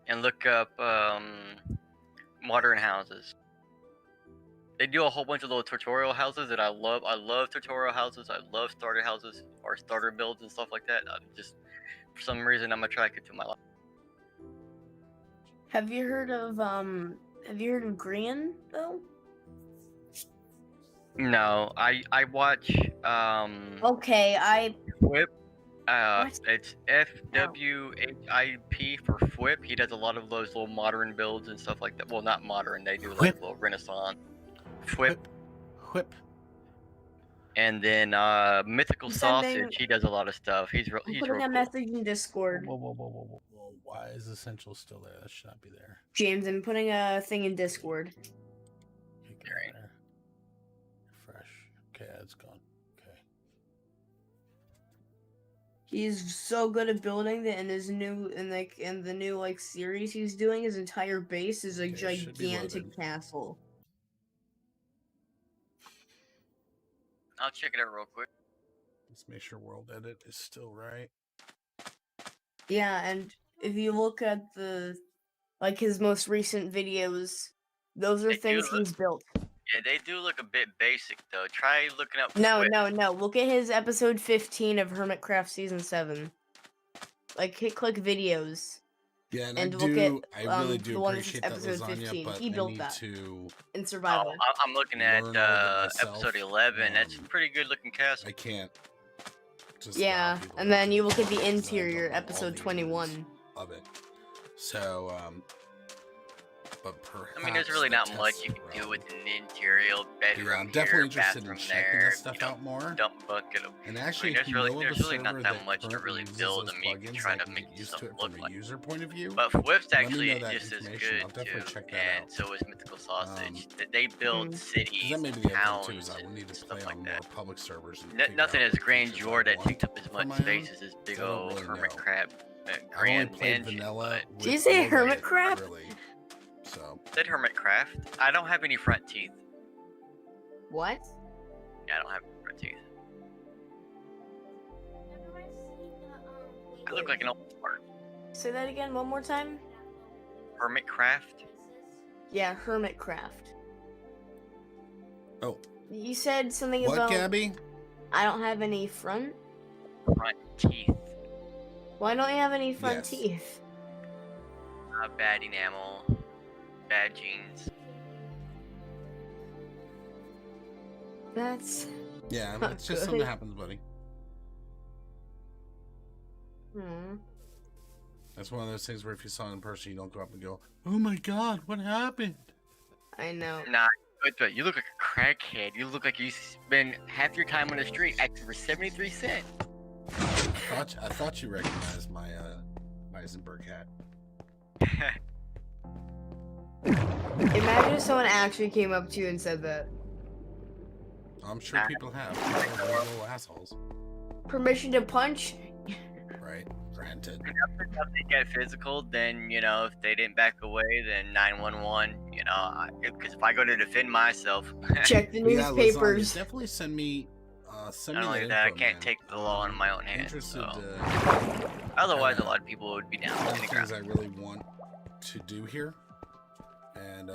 and look up modern houses. They do a whole bunch of little tutorial houses that I love. I love tutorial houses. I love starter houses or starter builds and stuff like that. For some reason, I'm attracted to my life. Have you heard of Grian though? No, I watch Okay, Whip. What? It's FWHIP for Fwhip. He does a lot of those little modern builds and stuff like that. Well, not modern. They do like Whip. a little Renaissance. Fwhip. Whip. And then Mythical Sending- Sausage. He does a lot of stuff. He's real I'm cool. putting a message in Discord. Whoa. Why is Essential still there? That should not be there. James, I'm putting a thing in Discord. You go Alright. there. Refresh. Okay, it's gone. Okay. He's so good at building that in the new like series he's doing, his entire base is a Okay, it should be gigantic loaded. castle. I'll check it out real quick. Let's make sure world edit is still right. Yeah, and if you look at his most recent videos, those are They do things look- he's built. Yeah, they do look a bit basic though. Try looking up. No, Fwhip. no. Look at his episode 15 of Hermitcraft season 7. Like, click videos Yeah, and And I look do. at, I really the do one that's appreciate that episode lasagna, 15. but He I built need that. to. in survival. I'm looking at Learn all of it episode myself. 11. That's a pretty good looking castle. I can't. Just allow Yeah, people and to then do you it look at the because I don't interior, know all episode the 21. ins of it. So, but perhaps. I mean, there's really the not much test you can do realm- with an interior bedroom. Yeah, I'm definitely here, interested in bathroom checking there, this stuff you know, out more. dump bucket of. And actually, there's if you really- know there's of a really not server that much to currently really uses build. those I mean, you can plugins try that to can make get used stuff to it look from a like. user point of view. But Fwhip's Let me actually know that just as information. good I'll definitely too, check that and out. so is Mythical Sausage. They build Mm. cities, Because that may be the other towns, thing too, is I will need and to stuff play like on more that. public servers. And figure Nothing out as what features grandeur I that want takes up as for much my space own. as this big I don't old really hermit know. crab I've only grand played mansion. vanilla. But Did you with say no hermit edit, crab? Really. So. said hermit craft. I don't have any front teeth. What? Yeah, I don't have any front teeth. Whenever I see the I look like an old fart. Say that again one more time? Hermitcraft. Yeah, Hermitcraft. Oh, You said something what, about Gabby? I don't have any front. Front teeth. Why don't you have any front Yes. teeth? Bad enamel. Bad genes. That's Yeah, Not it's just good. something that happens, buddy. That's one of those things where if you saw it in person, you don't go up and go, "Oh my God, what happened?" I know. Nah, but you look like a crackhead. You look like you spend half your time on the street acting for 73 cents. I thought you recognized my Heisenberg hat. Imagine if someone actually came up to you and said that. I'm sure people have. They're little assholes, Permission to punch? right? Granted. If they get physical, then, you know, if they didn't back away, then 911, you know, because if I go to defend myself, Check the Yeah, lasagna, newspapers. definitely send me not only that, I info, can't man. take the law in my own hands. Interested So. Otherwise, a lot of people would be down one on of the the ground. things I really want to do here, and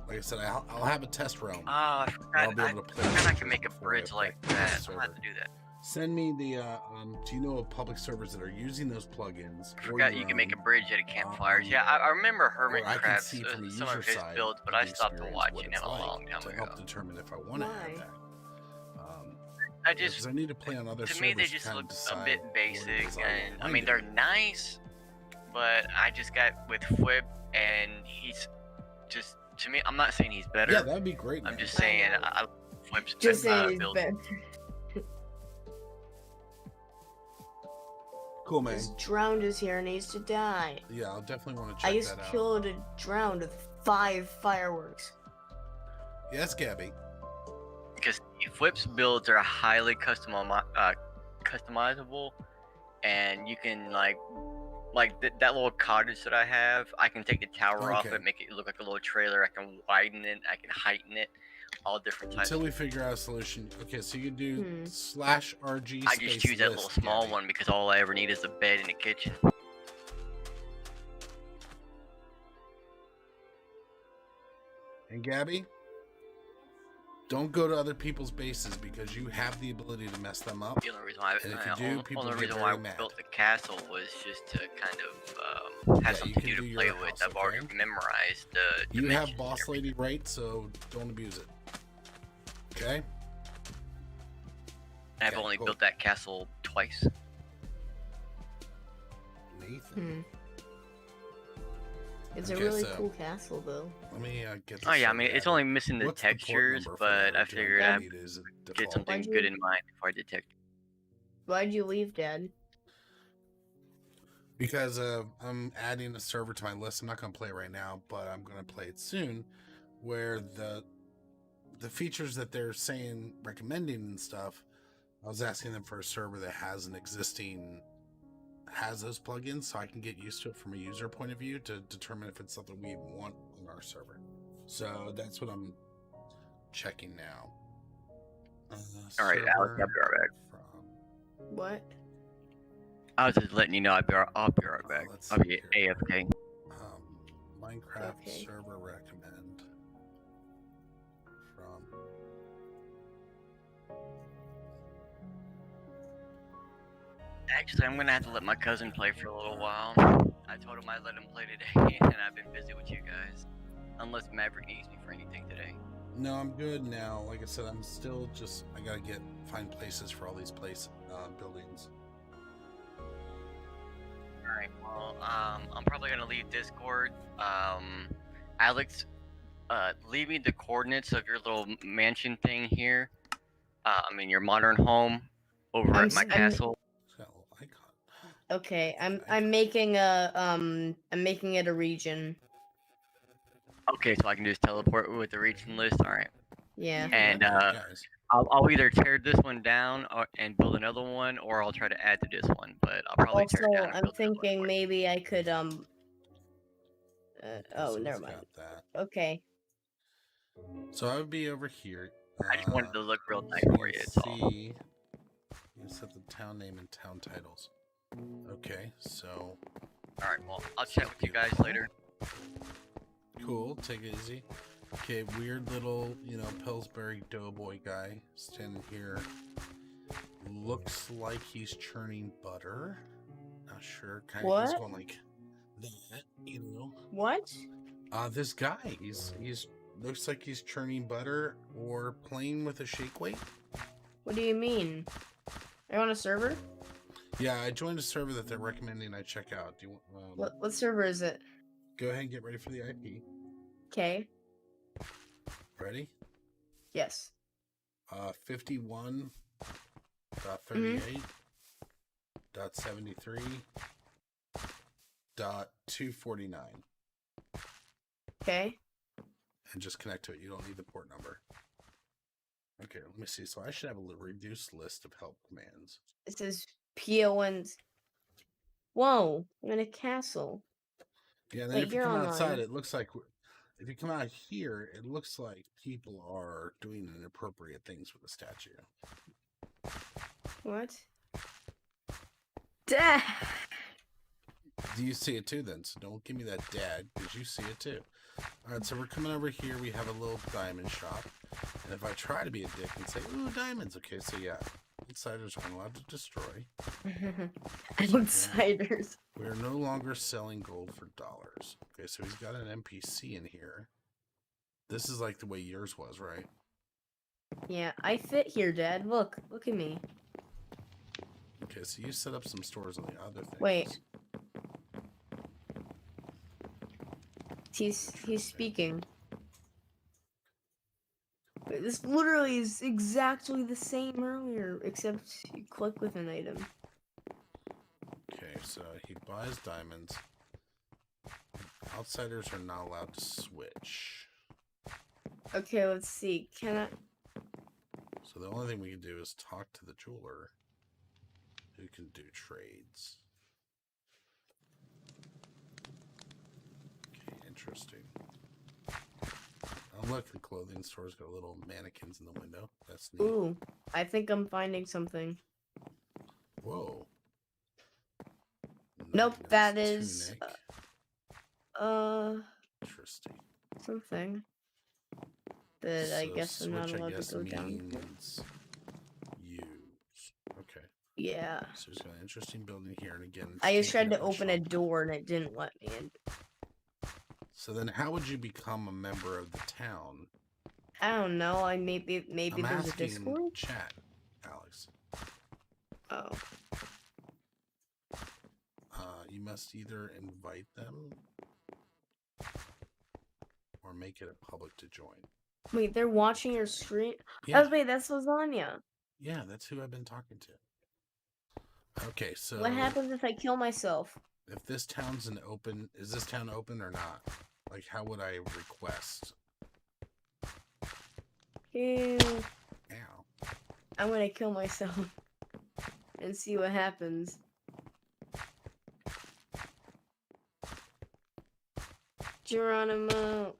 like I said, I'll have a test realm. Ah, I I'll forgot. be I able to play forgot I with can it make a before I bridge like affect the that. I'll server. have to do that. Send me the do you know of public servers that are using those plugins? I forgot you can make a bridge at a campfire. Yeah, I remember where I can Hermitcraft's see from the some user of his side builds, but of I the stopped experience watching what him it's a like long time to ago. help determine if I want to Why? add that. I Because just, I need to play on other to servers me, they to just kind of look a decide bit what it basic, is I and I want mean to they're do. nice, but I just got with Flip, and he's just to me. I'm not saying he's better. Yeah, that'd be great. I'm man. just saying I Flip's Just saying he's build. better. Cool, man. This drowned is here and needs to die. Yeah, I'll definitely want to I check just that out. killed a drowned with 5 fireworks. Yes, Gabby. Because Flip's builds are highly customizable, and you can like that little cottage that I have. I can take the tower off Okay. it, make it look like a little trailer. I can widen it. I can heighten it. All different types. Until we figure out a solution. Okay, so you can do Hmm. /RG. I just choose that little list, small Gabby. one because all I ever need is a bed and a kitchen. And Gabby, don't go to other people's bases because you have the ability to mess them up. The only reason why, And if you do, people only get reason very why I mad. built the castle was just to kind of have Yeah, you something can new do to your play house, with. I've already okay? memorized the. You have dimensions boss and lady right, so don't abuse it. Okay? I've Okay, only cool. built that castle twice. Nathan. It's Okay, a really so- cool castle, though. Let me get this. Oh yeah, I sorted mean it's out. only missing the What's port textures, number for but I the figured joint I'd lead? Is it get default? something Why'd good you- in mind before I detect. Why'd you leave, Dad? Because I'm adding a server to my list. I'm not going to play it right now, but I'm going to play it soon. Where the features that they're saying recommending and stuff, I was asking them for a server that has those plugins, so I can get used to it from a user point of view to determine if it's something we even want on our server. So that's what I'm checking now. All right, Alex, I'll be server right back. from What? I was just letting you know I'll be right back. let's I'll see be here. AFK. Minecraft Okay. server recommend from Actually, I'm gonna have to let my cousin play for a little while. I told him I'd let him play today, and I've been busy with you guys. Unless Maverick needs me for anything today. No, I'm good now. Like I said, I'm still just I gotta find places for all these buildings. Alright, well, I'm probably gonna leave Discord. Alex, leave me the coordinates of your little mansion thing here. I mean, your modern home over I'm at my s- I'm- castle. It's got a little icon. Okay, I'm Okay. making I'm making it a region. Okay, so I can just teleport with the region list. Alright. Yeah. And, Okay, guys. I'll either tear this one down and build another one, or I'll try to add to this one. But I'll probably Also, tear it down. And I'm build another one thinking for you. maybe I could So never it's Uh, mind. got that. Okay. So I would be over here. I just wanted to look real nice so for you. can It's all. see. You set the town name and town titles. Okay, so Alright, well, I'll chat with you guys later. Cool. Take it easy. Okay, weird little, Pillsbury doughboy guy standing here. Looks like he's churning butter. Not sure. Kind of, he's What? going like that, What? This guy, he's looks like he's churning butter or playing with a shake weight. What do you mean? Are you on a server? Yeah, I joined a server that they're recommending I check out. Do you want? What server is it? Go ahead and get ready for the IP. Okay. Ready? Yes. 51.38.73.249. Okay. And just connect to it. You don't need the port number. Okay, let me see. So I should have a reduced list of help commands. It says PONs. Whoa, I'm in a castle. Yeah, and then Wait, if you you're come outside, online. it looks like if you come out here, it looks like people are doing inappropriate things with the statue. What? Dad! Do you see it too then? So don't give me that dad, because you see it too. Alright, so we're coming over here. We have a little diamond shop. And if I try to be a dick and say, ooh, diamonds. Okay, so yeah. Outsiders aren't allowed to destroy. Outsiders. We're no longer selling gold for dollars. Okay, so he's got an NPC in here. This is like the way yours was, right? Yeah, I fit here, Dad. Look at me. Okay, so you set up some stores on the other things. Wait. He's speaking. Wait, this literally is exactly the same earlier, except you click with an item. Okay, so he buys diamonds. Outsiders are not allowed to switch. Okay, let's see. Can I? So the only thing we can do is talk to the jeweler who can do trades. Okay, interesting. Oh, look, the clothing store's got little mannequins in the window. That's neat. Ooh, I think I'm finding something. Whoa. Nope, Nice that is, tunic. Interesting. something that I So guess I'm not switch, I allowed guess, to go down. means use. Okay. Yeah. So he's got an interesting building here, and again, I just tried to taking up open a shop. door and it didn't let me in. So then, how would you become a member of the town? I don't know. Maybe I'm there's a asking Discord. chat, Alex. Oh. You must either invite them or make it a public to join. Wait, they're watching your screen? Yeah, Oh, wait, that's Lasagna. yeah, that's who I've been talking to. Okay, so What happens if I kill myself? if this town's is this town open or not? Like, how would I request? Ew. Ow. I'm gonna kill myself and see what happens. Geronimo.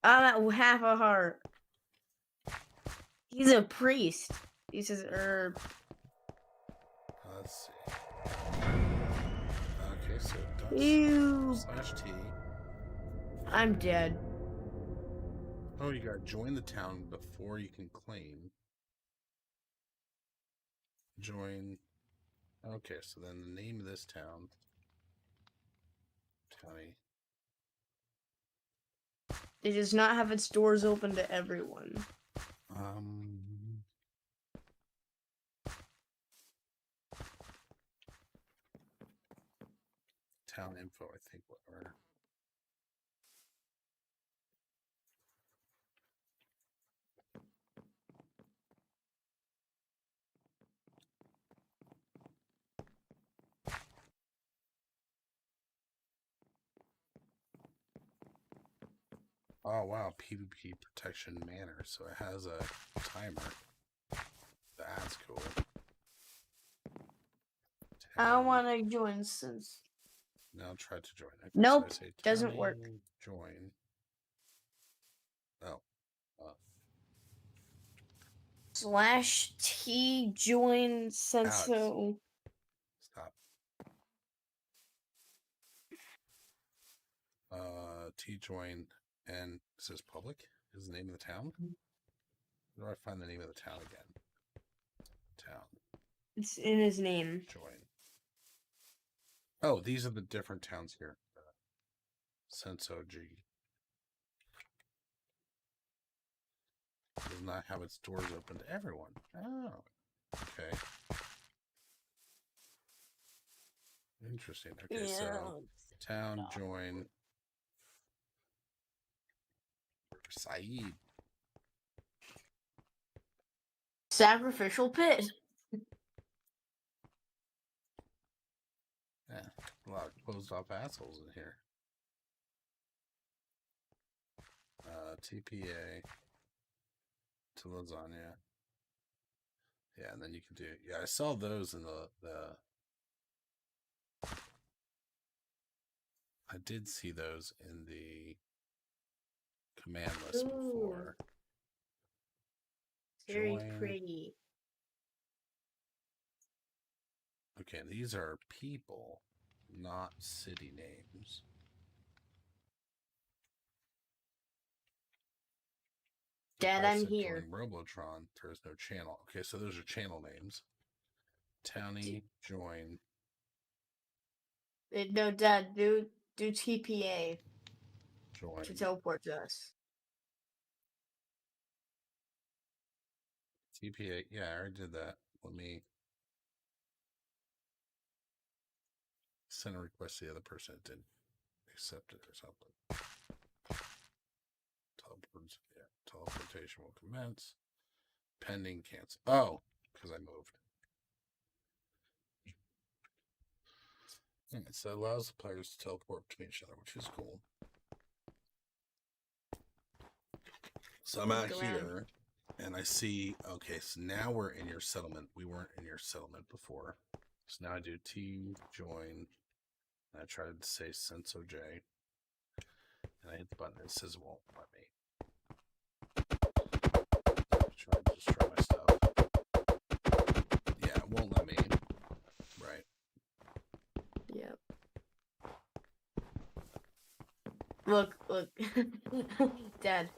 I'm at half a heart. He's a priest. He says herb. Let's see. Okay, so Ew. /T. I'm dead. Oh, you gotta join the town before you can claim. Join. Okay, so then the name of this town. County. It does not have its doors open to everyone. Town info, I think, whatever. Oh wow, PvP protection manor, so it has a timer. That's cool. I don't want to join since. Now try to join. Okay, Nope, so I say doesn't work. town Join. Oh. /T join Senso. Stop. T join, and it says public is the name of the town. Where do I find the name of the town again? Town. It's in his name. Join. Oh, these are the different towns here. Senso G. Does not have its doors open to everyone. Oh, okay. Interesting. Okay, so town join. Saeed. Sacrificial pit. Yeah, a lot of closed off assholes in here. TPA to lasagna. Yeah, and then you can do. Yeah, I saw those in the. I did see those in the command list before. Very Join. pretty. Okay, these are people, not city names. Dad, I I'm said here. join Robotron. There's no channel. Okay, so those are channel names. Townie, join. No, Dad, do TPA Join. to teleport to us. TPA. Yeah, I already did that. Let me send a request to the other person that didn't accept it or something. Teleportation will commence. Pending cancel. Oh, because I moved. Yeah, so it allows the players to teleport between each other, which is cool. So I'm out here, and I see, okay, so now we're in your settlement. We weren't in your settlement before. So now I do T join, and I try to say Senso J, and I hit the button. It says it won't let me. Just try my stuff. Yeah, it won't let me. Right. Yep. Look. Dad.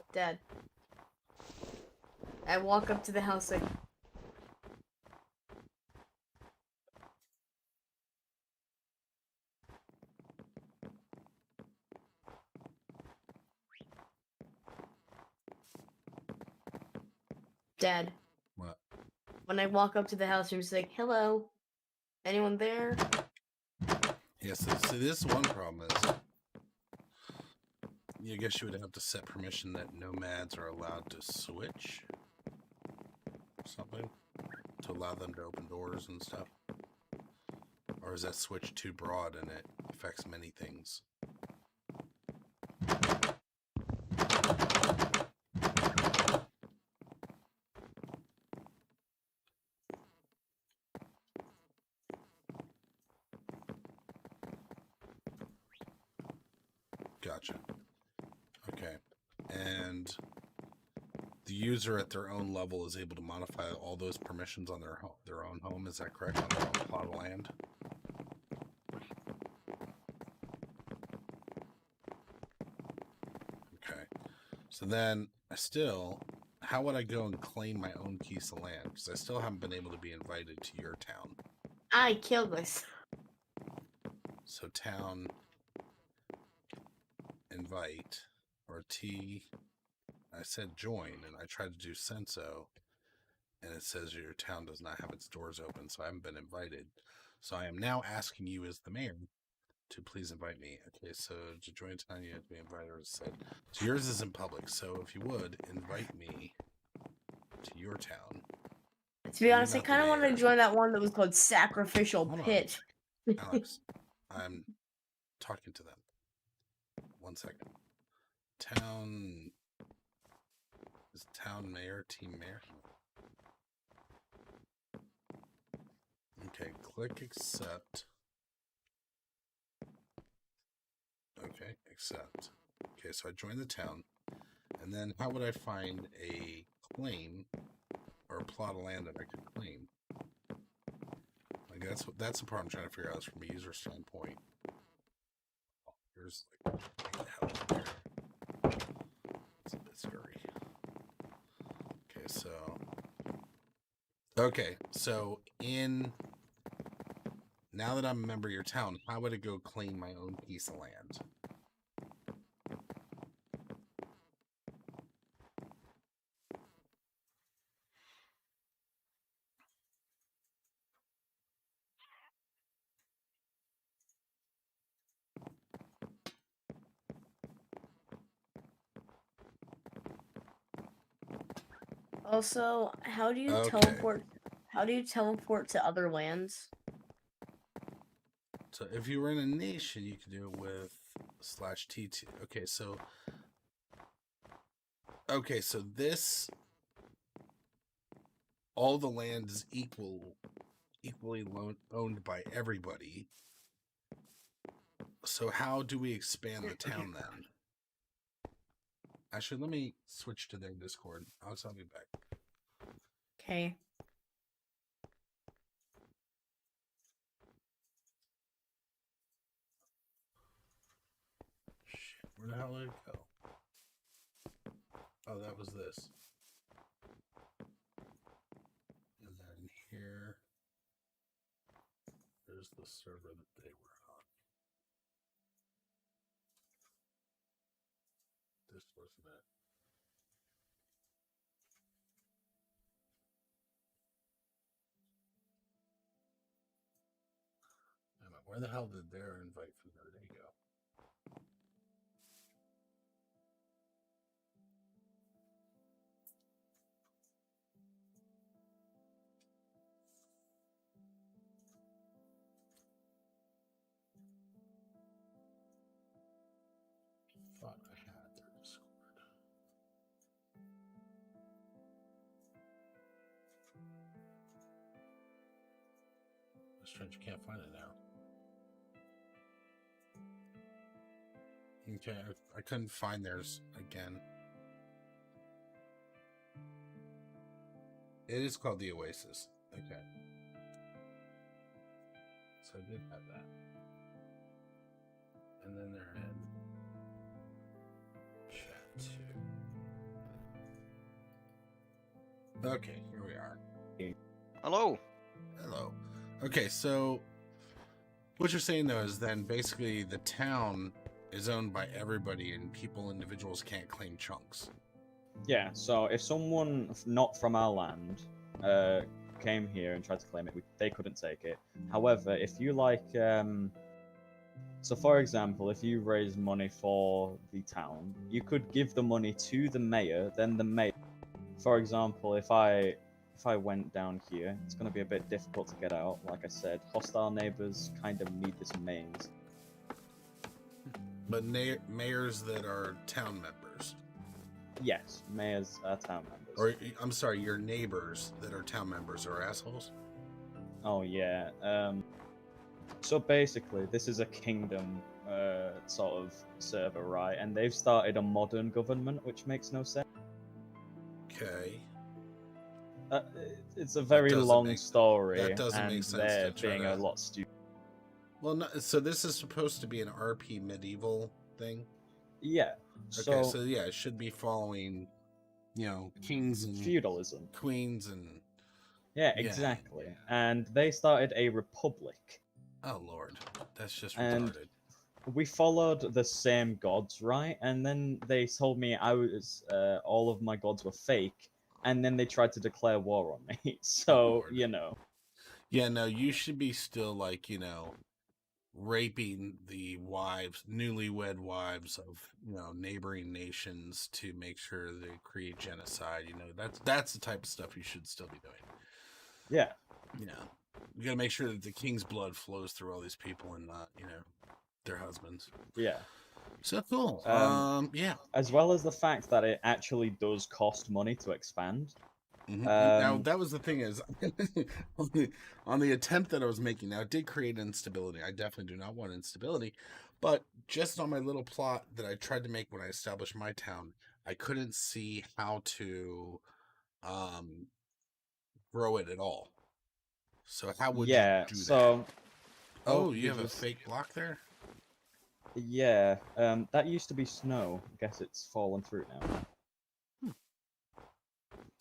I walk up to the house like... Dad. What? When I walk up to the house, I'm just like, hello? Anyone there? Yes, yeah, so this one problem is, I guess you would have to set permission that nomads are allowed to switch or something to allow them to open doors and stuff. Or is that switch too broad and it affects many things? Gotcha. Okay. And the user at their own level is able to modify all those permissions on their own home. Is that correct? On their own plot of land? Okay. So then how would I go and claim my own piece of land? Because I still haven't been able to be invited to your town. I killed myself. So town invite or T. I said join and I tried to do Senso and it says your town does not have its doors open, so I haven't been invited. So I am now asking you as the mayor to please invite me. Okay, so to join town you have to be invited, or said. So yours is in public, so if you would invite me to your town. To be honest, I kind of wanted to join that one that was called Sacrificial Pit. Alex, I'm talking to them. 1 second. Town... Is town mayor, team mayor? Okay, click accept. Okay, accept. Okay, so I joined the town. And then how would I find a claim or a plot of land that I could claim? Like that's the part I'm trying to figure out is from a user standpoint. Oh, here's like what the hell is there? so in now that I'm a member of your town, how would I go claim my own piece of land? Also, how do you Okay. teleport? How do you teleport to other lands? So if you were in a nation, you could do it with /T2. Okay, so this all the land is equally owned by everybody. So how do we expand the town then? Actually, let me switch to their Discord. I'll be back. Okay. Shit, where the hell did it go? Oh, that was this. And then here, there's the server that they were on. This wasn't it. Where the hell did their invite from there go? Thought I had their Discord. Strange, you can't find it now. Okay, I couldn't find theirs again. It is called the Oasis. Okay. So I did have that. And then they're in chat too. Okay, here we are. Hello. Hello. Okay, so what you're saying though is then basically the town is owned by everybody and individuals can't claim chunks. Yeah, so if someone not from our land came here and tried to claim it, they couldn't take it. However, if you so for example, if you raise money for the town, you could give the money to the mayor, then the mayor, for example, if I went down here, it's going to be a bit difficult to get out. Like I said, hostile neighbors kind of need this maze. But mayors that are town members. Yes, mayors are town members. Or, I'm sorry, your neighbors that are town members are assholes? Oh, yeah. So basically, this is a kingdom sort of server, right? And they've started a modern government, which makes no sense. Okay. It's a very long story. That doesn't and make sense. They're being a lot stupid. Well, no, so this is supposed to be an RP medieval thing? Yeah. Okay, so yeah, it should be following, kings and feudalism, queens and yeah, exactly. And they started a republic. Oh Lord, that's just retarded. And we followed the same gods, right? And then they told me all of my gods were fake, and then they tried to declare war on me. So Yeah, no, you should be still raping the newlywed wives of neighboring nations to make sure they create genocide. That's the type of stuff you should still be doing. Yeah. You gotta make sure that the king's blood flows through all these people and not their husbands. Yeah. So cool. Yeah. As well as the fact that it actually does cost money to expand. Mm-hmm. Now that was the thing is on the attempt that I was making. Now it did create instability. I definitely do not want instability, but just on my little plot that I tried to make when I established my town, I couldn't see how to grow it at all. So how would you do that? Oh, you have a fake block there? Yeah, that used to be snow. I guess it's fallen through now.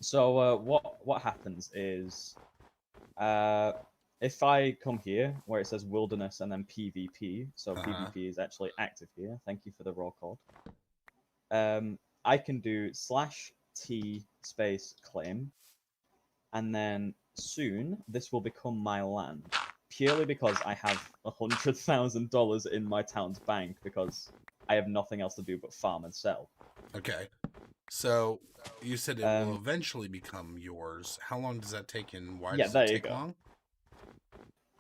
So what happens is, if I come here where it says wilderness and then PvP, so PvP is actually active here. Thank you for the raw code. I can do /t space claim, and then soon this will become my land, purely because I have $100,000 in my town's bank because I have nothing else to do but farm and sell. Okay. So you said it will eventually become yours. How long does that take, and why does it take long?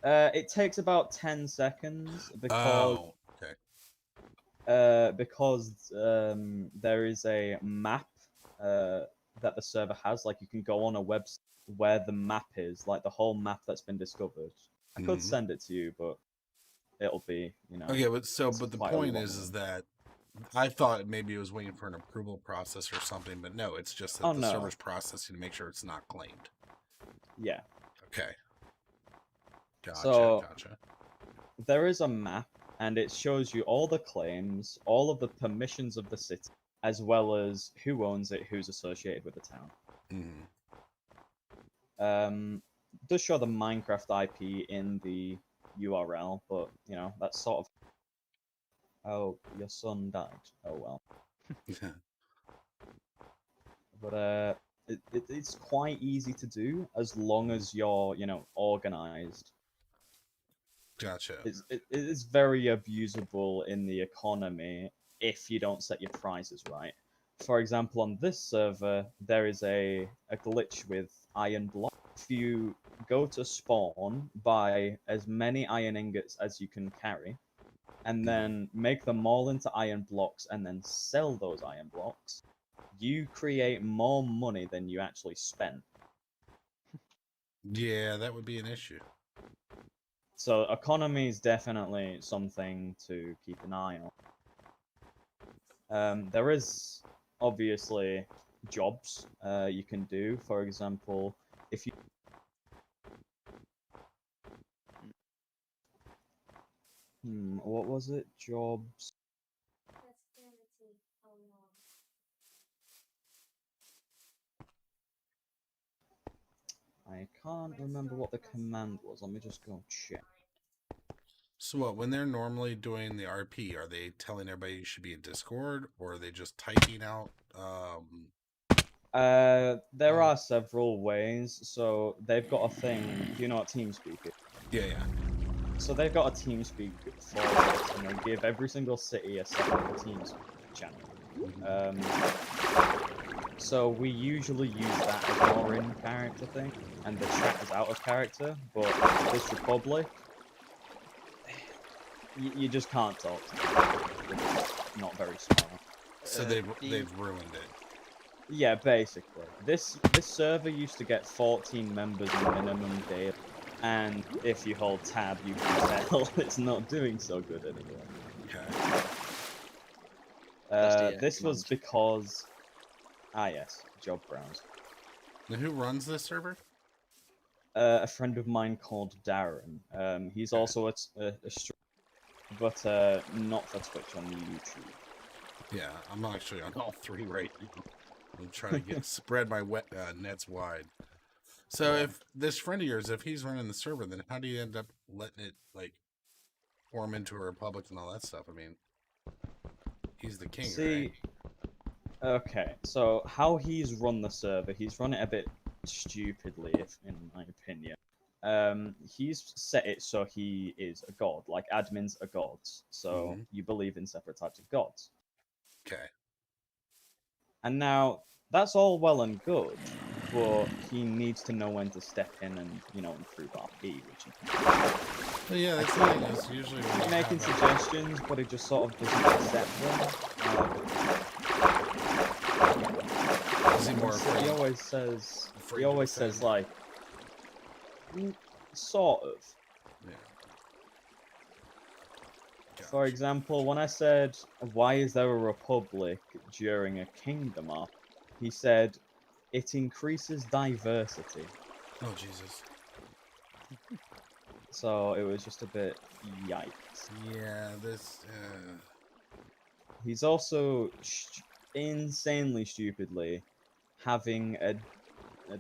It takes about 10 seconds because there is a map that the server has. Like, you can go on a website where the map is, like the whole map that's been discovered. I could send it to you, but it'll be, Okay, but the point is that I thought maybe it was waiting for an approval process or something, but no, it's just that the server's processing to make sure it's not claimed. Yeah. Okay. Gotcha. There is a map, and it shows you all the claims, all of the permissions of the city, as well as who owns it, who's associated with the town. Does show the Minecraft IP in the URL, but that's sort of. Oh, your son died. Oh well. But it's quite easy to do as long as you're organized. Gotcha. It is very abusable in the economy if you don't set your prices right. For example, on this server, there is a glitch with iron blocks. If you go to spawn, buy as many iron ingots as you can carry, and then make them all into iron blocks, and then sell those iron blocks, you create more money than you actually spent. Yeah, that would be an issue. So economy is definitely something to keep an eye on. There is obviously jobs you can do. For example, if you what was it? Jobs. I can't remember what the command was. Let me just go check. So what, when they're normally doing the RP, are they telling everybody you should be in Discord, or are they just typing out? There are several ways. So they've got a thing. Do you know what TeamSpeak is? Yeah. So they've got a TeamSpeak for it, and they give every single city a separate TeamSpeak channel. So we usually use that as more in character thing, and the chat is out of character. But this Republic, you just can't talk to them. It's not very smart. So they've ruined it. Yeah, basically. This server used to get 14 members minimum daily, and if you hold tab, you can tell it's not doing so good anymore. Okay. This was because. Yes, job browse. Now, who runs this server? A friend of mine called Darren. He's also a streamer, but not for Twitch, on YouTube. Yeah, I'm actually on all three right now. I'm trying to spread my nets wide. So if this friend of yours, if he's running the server, then how do you end up letting it form into a republic and all that stuff? I mean, he's the king, right? Okay, so how he's run the server, he's run it a bit stupidly, in my opinion. He's set it so he is a god, like admins are gods, so you believe in separate types of gods. Okay. And now, that's all well and good, but he needs to know when to step in and, improve RP, which he can do. Well, yeah, that's the thing, is usually when he's making suggestions, but he just sort of doesn't accept them. Is he more afraid? He always says like, sort of. Yeah. Gotcha. For example, when I said, why is there a republic during a kingdom arc, he said, it increases diversity. Oh, Jesus. So it was just a bit yikes. Yeah, this... He's also insanely stupidly having a a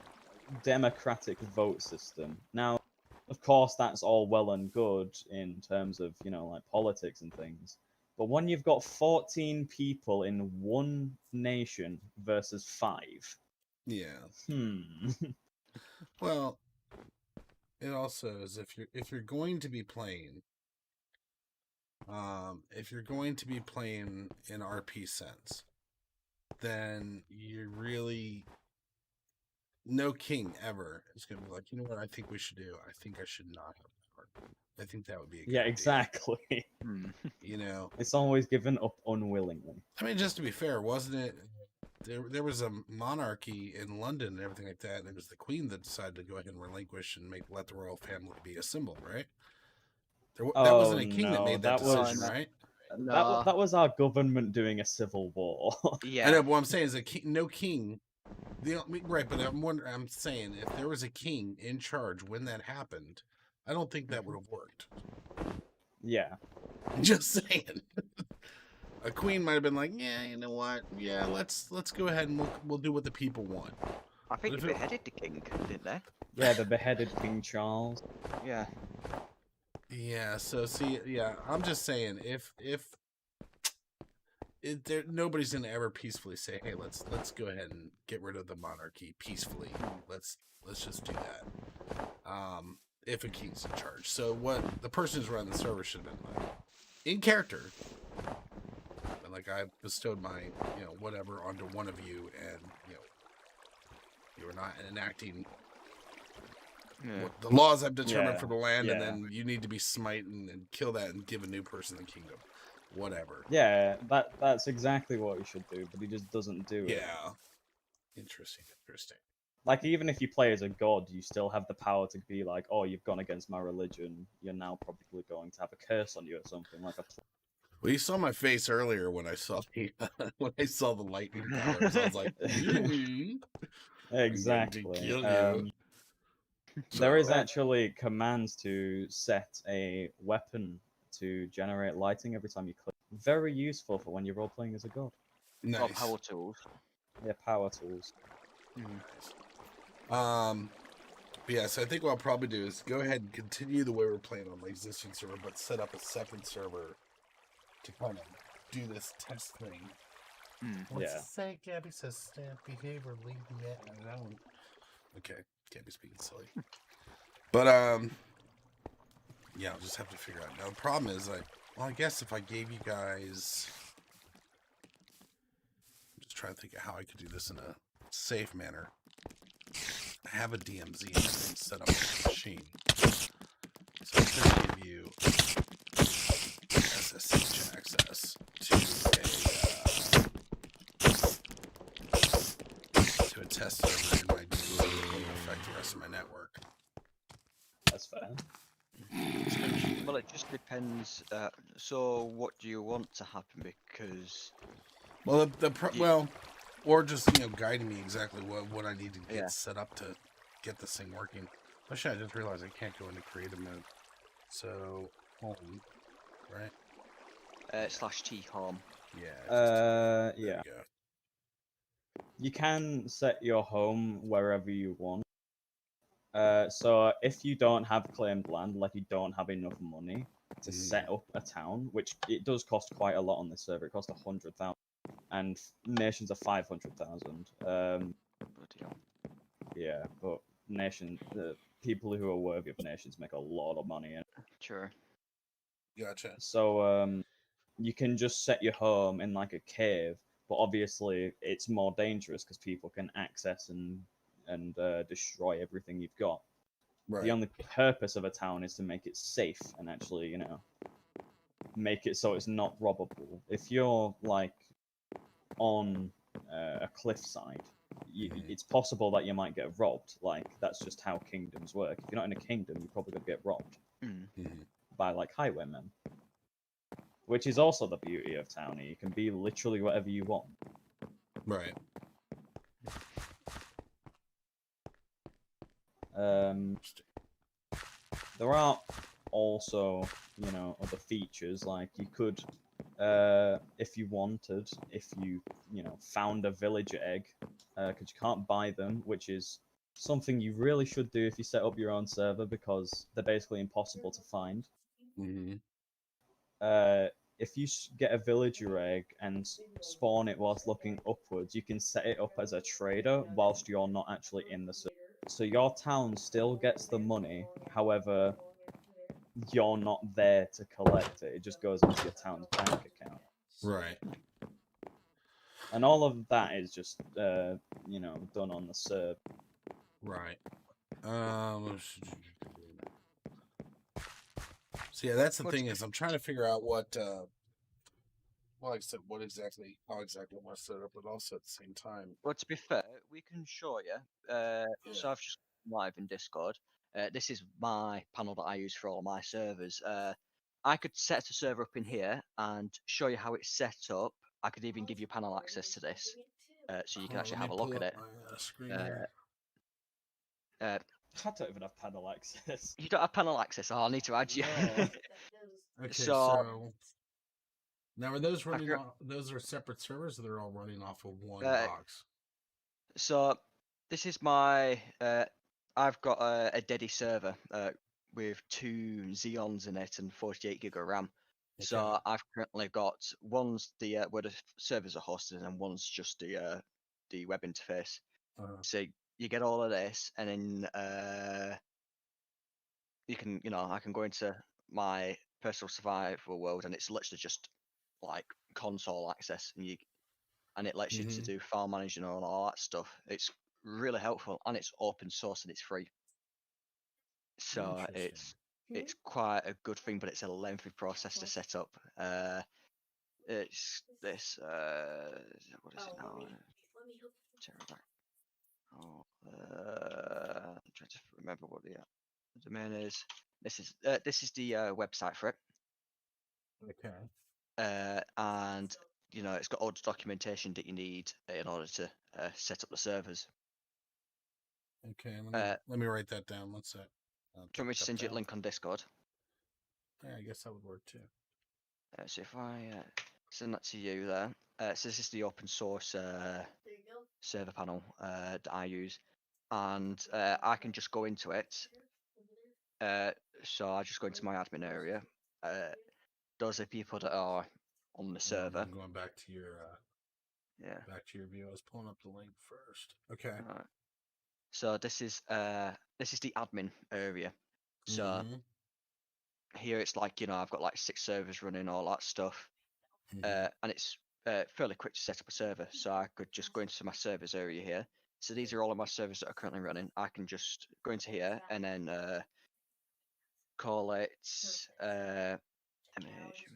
democratic vote system. Now, of course, that's all well and good in terms of, you know, like politics and things. But when you've got 14 people in one nation versus 5, Yeah. hmm. Well, it also is if you're going to be playing, if you're going to be playing in RP sense, then you really no king ever is going to be like, you know what I think we should do? I think I should not have power. I think that would be a good Yeah, idea. exactly. Hmm. You know, It's always given up unwillingly. I mean, just to be fair, wasn't it? There was a monarchy in London and everything like that, and it was the queen that decided to go ahead and relinquish and let the royal family be a symbol, right? That wasn't a king that no, made that that was- decision, No. right? No. That was our government doing a civil war. Yeah. I know, but what I'm saying is a king, no king. Right, but I'm saying if there was a king in charge when that happened, I don't think that would have worked. Yeah. Just saying. A queen might have been like, yeah, you know what? Yeah, let's go ahead and we'll do what the people want. I think But they if it- beheaded the king, didn't they? Yeah, the beheaded King Charles. Yeah. Yeah, so see, yeah, I'm just saying if nobody's gonna ever peacefully say, hey, let's go ahead and get rid of the monarchy peacefully. Let's just do that. If a king's in charge. So what the person who's running the server should have been like in character. And like I bestowed my, you know, whatever onto one of you and you know you were not enacting Yeah. what the laws I've determined Yeah, for the land, and yeah. then you need to be smiting and kill that and give a new person the kingdom. Whatever. Yeah, that's exactly what he should do, but he just doesn't do it. Yeah. Interesting. Like, even if you play as a god, you still have the power to be like, oh, you've gone against my religion, you're now probably going to have a curse on you or something, like a... Well, you saw my face earlier when I saw the lightning powers. I was like, "Mm, Exactly. kill you." There is So, actually commands to set a weapon to generate lighting every time you click. Very useful for when you're role-playing as a god. Oh, nice. power tools. Yeah, power tools. But yeah, so I think what I'll probably do is go ahead and continue the way we're playing on the existing server, but set up a second server to kind of do this test thing. What's Yeah. it say? Gabby says stamp behavior lead the one. Okay, Gabby's speaking silly. But yeah, I'll just have to figure out. Now the problem is I guess if I gave you guys, I'm just trying to think of how I could do this in a safe manner. I have a DMZ and everything set up on the machine, so I could give you SSH access to a test server in my DMZ that will affect the rest of my network. That's fair. Well, it just depends. So, what do you want to happen? Because Well, You- well, or just guiding me exactly what I need to get Yeah. set up to get this thing working. Actually, I just realized I can't go into creative mode. So home, right? /T home. Yeah. Yeah. there we go. You can set your home wherever you want. So if you don't have claimed land, like you don't have enough money to set up a town, which it does cost quite a lot on this server, it costs 100,000, and nations are 500,000. Bloody hell. Yeah, but the people who are worthy of nations make a lot of money. Sure. Gotcha. So you can just set your home in like a cave, but obviously it's more dangerous because people can access and destroy everything you've got. Right. The only purpose of a town is to make it safe and actually, make it so it's not robbable. If you're like on a cliffside, it's possible that you might get robbed. Like, that's just how kingdoms work. If you're not in a kingdom, you're probably gonna get robbed by like highwaymen. Which is also the beauty of Townie. You can be literally whatever you want. Right. There are also, other features, like you could, if you wanted, if you, found a villager egg, because you can't buy them, which is something you really should do if you set up your own server because they're basically impossible to find. Mm-hmm. If you get a villager egg and spawn it whilst looking upwards, you can set it up as a trader whilst you're not actually in the server. So your town still gets the money, however, you're not there to collect it. It just goes into your town's bank account. Right. And all of that is just, you know, done on the server. Right. So yeah, that's the What's- thing is I'm trying to figure out what well, like I said, what exactly how exactly I want to set it up, but also at the same time. Well, to be fair, we can show you. So I've just gone live in Discord. This is my panel that I use for all my servers. I could set a server up in here and show you how it's set up. I could even give you panel access to this, so you can actually have a look at it. Screen Uh, here. Uh, I don't even have panel access. you don't have panel access. Oh, I need to add you. No. Okay, so- so now are those running forgot- off? Those are separate servers, or they're all running off of one Uh, box? So this is my. I've got a Deddy server with 2 Xeons in it and 48 gig of RAM. So Okay. I've currently got one's the where the servers are hosted and one's just the web interface. So you get all of this, and then you can I can go into my personal survival world, and it's literally just like console access, and it lets you to Mhm. do file management and all that stuff. It's really helpful, and it's open source and it's free. So it's quite a good thing, but it's a lengthy process to set up. It's this what is it now? Terabyte. Oh, I'm trying to remember what the domain is. This is the website for it. Okay. And it's got all the documentation that you need in order to set up the servers. Okay. Let me write that down. What's that? Do you want me to send you a link on Discord? Yeah, I guess that would work too. So if I send that to you there, so this is the open source server panel that I use, and I can just go into it. So I just go into my admin area. Those are people that are on the server. I'm going back to your Yeah. back to your view. I was pulling up the link first. Okay. Alright. So this is the admin area. So Mhm. here it's like I've got like 6 servers running, all that stuff, Mhm. and it's fairly quick to set up a server. So I could just go into my servers area here. So these are all of my servers that are currently running. I can just go into here and then call it image.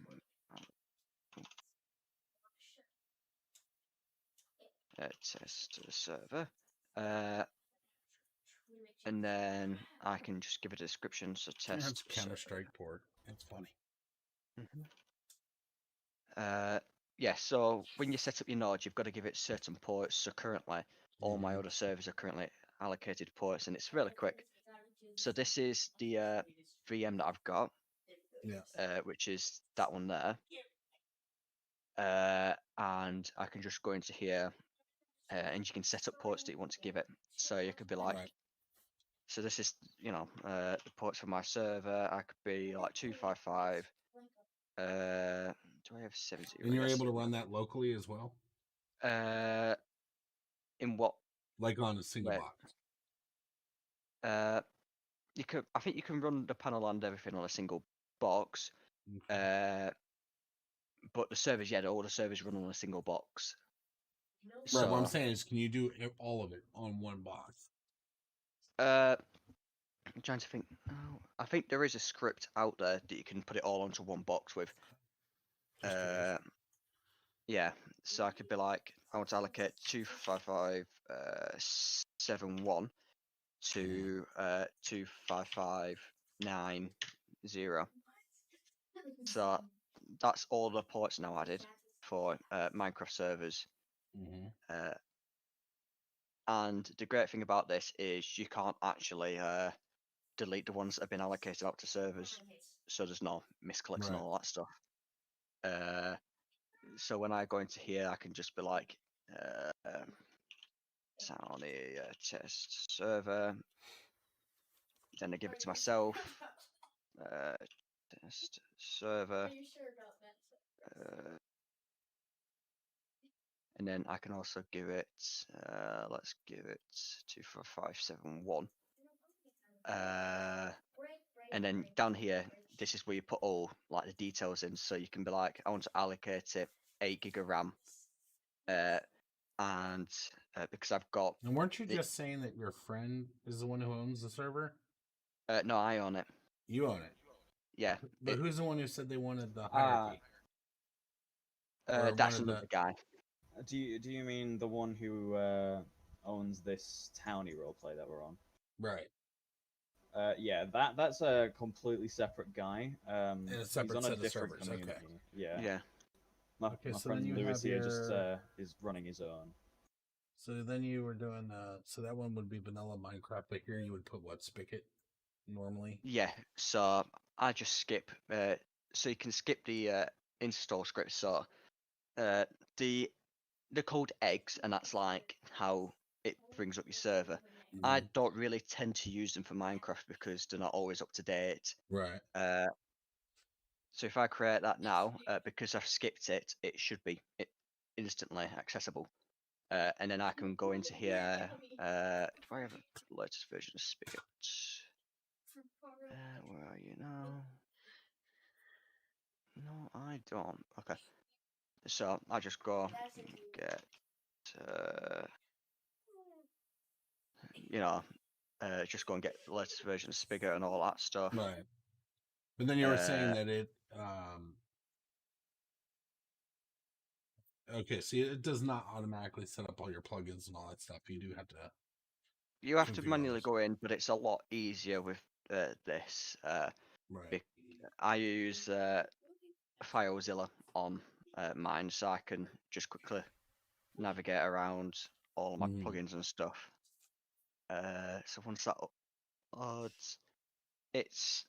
Test server, and then I can just give it a description. So test. That's server. Counter-Strike port. That's funny. Yeah, so when you set up your node, you've got to give it certain ports. So currently, all my Mhm. other servers are currently allocated ports, and it's really quick. So this is the VM that I've got, Yeah. which is that one there. And I can just go into here, and you can set up ports that you want to give it. So you could be like, Right. so this is the ports for my server. I could be like 255. Do I have 70? And you're able to run that locally as well, In what? like on a single Where? box. You could. I think you can run the panel and everything on a single box. Okay. But the servers, yeah, all the servers run on a single box. Right. What I'm So, saying is, can you do all of it on one box? I'm trying to think. Oh, I think there is a script out there that you can put it all onto one box with. Just curious. Yeah, so I could be like, I want to allocate 25571 to 25590. So that's all the ports now added for Minecraft servers. Mhm. And the great thing about this is you can't actually delete the ones that have been allocated out to servers, so there's no misclicks and Right. all that stuff. So when I go into here, I can just be like, Townie test server. Then I give it to myself. Test server. Are you sure about that? And then I can also give it. Let's give it 24571. And then down here, this is where you put all like the details in. So you can be like, I want to allocate it 8 gig of RAM. And because I've got. And weren't you just saying that your friend is the one who owns the server? No, I own it. You own it. Yeah. But who's the one who said they wanted the hierarchy? Or That's one of another guy. Do you mean the one who owns this townie roleplay that we're on? Right. Yeah, that's a completely separate guy. In a separate he's on set a of different servers, community. okay. Yeah. Yeah. My Okay, so then friend you Lewis have here just your- is running his own. So then you were doing so that one would be vanilla Minecraft, but here you would put what, Spigot normally? Yeah. So I just skip. So you can skip the install script. So the code eggs, and that's like how it brings up your server. I don't really tend to use them for Minecraft because they're not always up to date. Right. So if I create that now, because I've skipped it, it should be instantly accessible. And then I can go into here. Do I have a latest version of Spigot? Where are you now? No, I don't. Okay. So I just go get, just go and get the latest version of Spigot and all that stuff. Right. But then you were saying that it okay, see, it does not automatically set up all your plugins and all that stuff. You do have to. You have to configure manually those. go in, but it's a lot easier with this. Right. I use FileZilla on mine, so I can just quickly navigate around all my plugins and stuff. So once that uploads, it's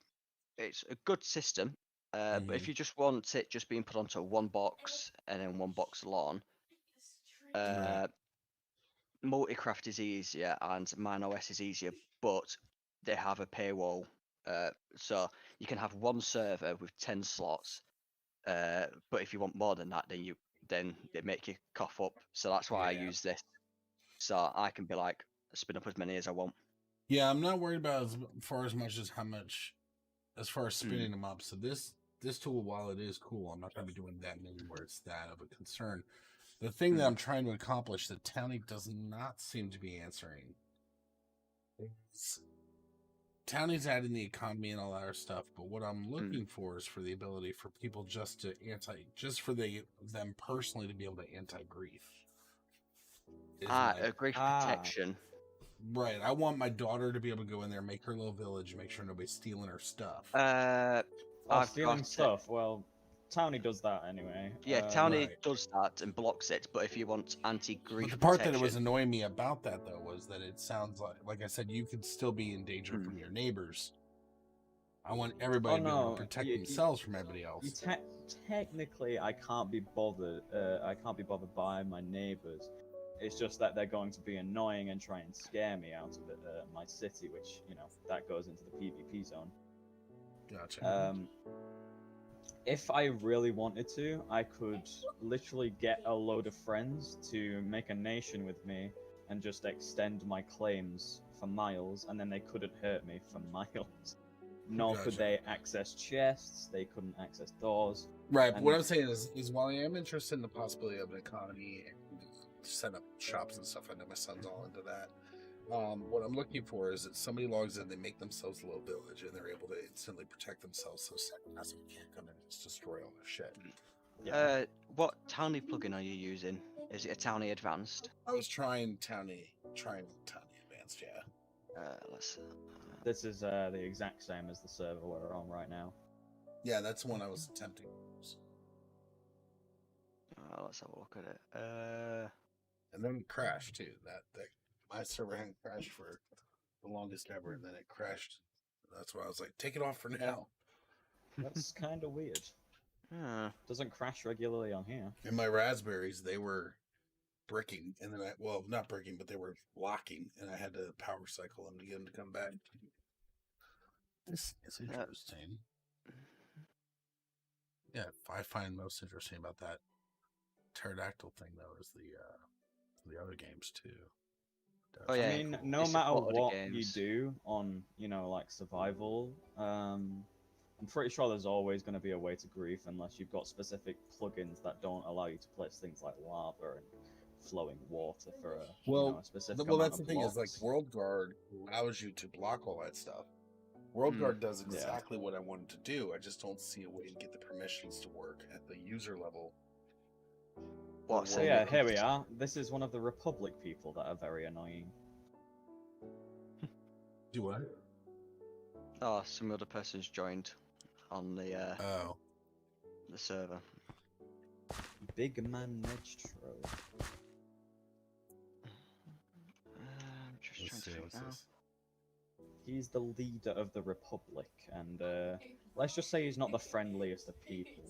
a good system. But if you just want it just being put onto one box and then one box alone, Multicraft is easier and MineOS is easier, but they have a paywall. So you can have one server with 10 slots, but if you want more than that, then they make you cough up. So that's why I use this. So I can be like, spin up as many as I want. Yeah, I'm not worried about as far as much as how much, as far as spinning them up. So this tool, while it is cool, I'm not going to be doing that many where it's that of a concern. The thing that I'm trying to accomplish that Townie does not seem to be answering is Townie's adding the economy and all that other stuff, but what I'm looking for is for the ability for people just for them personally to be able to anti-grief. Grief protection. Right. I want my daughter to be able to go in there, make her little village, make sure nobody's stealing her stuff. Stealing stuff. Well, Townie does that anyway. Yeah, Townie does that and blocks it. But if you want anti-grief the part protection, that was annoying me about that though was that it sounds like I said, you could still be in danger from your neighbors. I want everybody to be able to protect themselves from everybody else. Technically, I can't be bothered. I can't be bothered by my neighbors. It's just that they're going to be annoying and try and scare me out of my city, which, that goes into the PvP zone. Gotcha. If I really wanted to, I could literally get a load of friends to make a nation with me and just extend my claims for miles, and then they couldn't hurt me for miles. Nor could they access chests, they couldn't access doors. Right, but what I'm saying is while I am interested in the possibility of an economy and set up shops and stuff, I know my son's all into that. What I'm looking for is that somebody logs in, they make themselves a little village, and they're able to instantly protect themselves so second guessing can't come in and just destroy all their shit. What Townie plugin are you using? Is it a Townie Advanced? I was trying Townie Advanced, yeah. Let's. This is the exact same as the server we're on right now. Yeah, that's one I was attempting. Let's have a look at it. And then it crashed too. That my server hadn't crashed for the longest ever, and then it crashed. That's why I was like, take it off for now. That's kind of weird. Doesn't crash regularly on here. And my raspberries, they were bricking, and then not bricking, but they were locking, and I had to power cycle them to get them to come back. This is interesting. Yeah, I find most interesting about that pterodactyl thing though is the other games too. Oh, yeah. I mean, no It's matter supported what you games. do on, like survival, I'm pretty sure there's always going to be a way to grief unless you've got specific plugins that don't allow you to place things like lava and flowing water for a specific amount that's the of thing is like blocks. World Guard allows you to block all that stuff. World Guard does Yeah. exactly what I wanted to do. I just don't see a way to get the permissions to work at the user level. What? So Saying yeah, it here could- we are. This is one of the Republic people that are very annoying. Do what? Oh, some other person's joined on the Oh, server. Big man Nedstro. I'm just let's trying to see. think What's now. this? He's the leader of the Republic, and let's just say he's not the friendliest of people.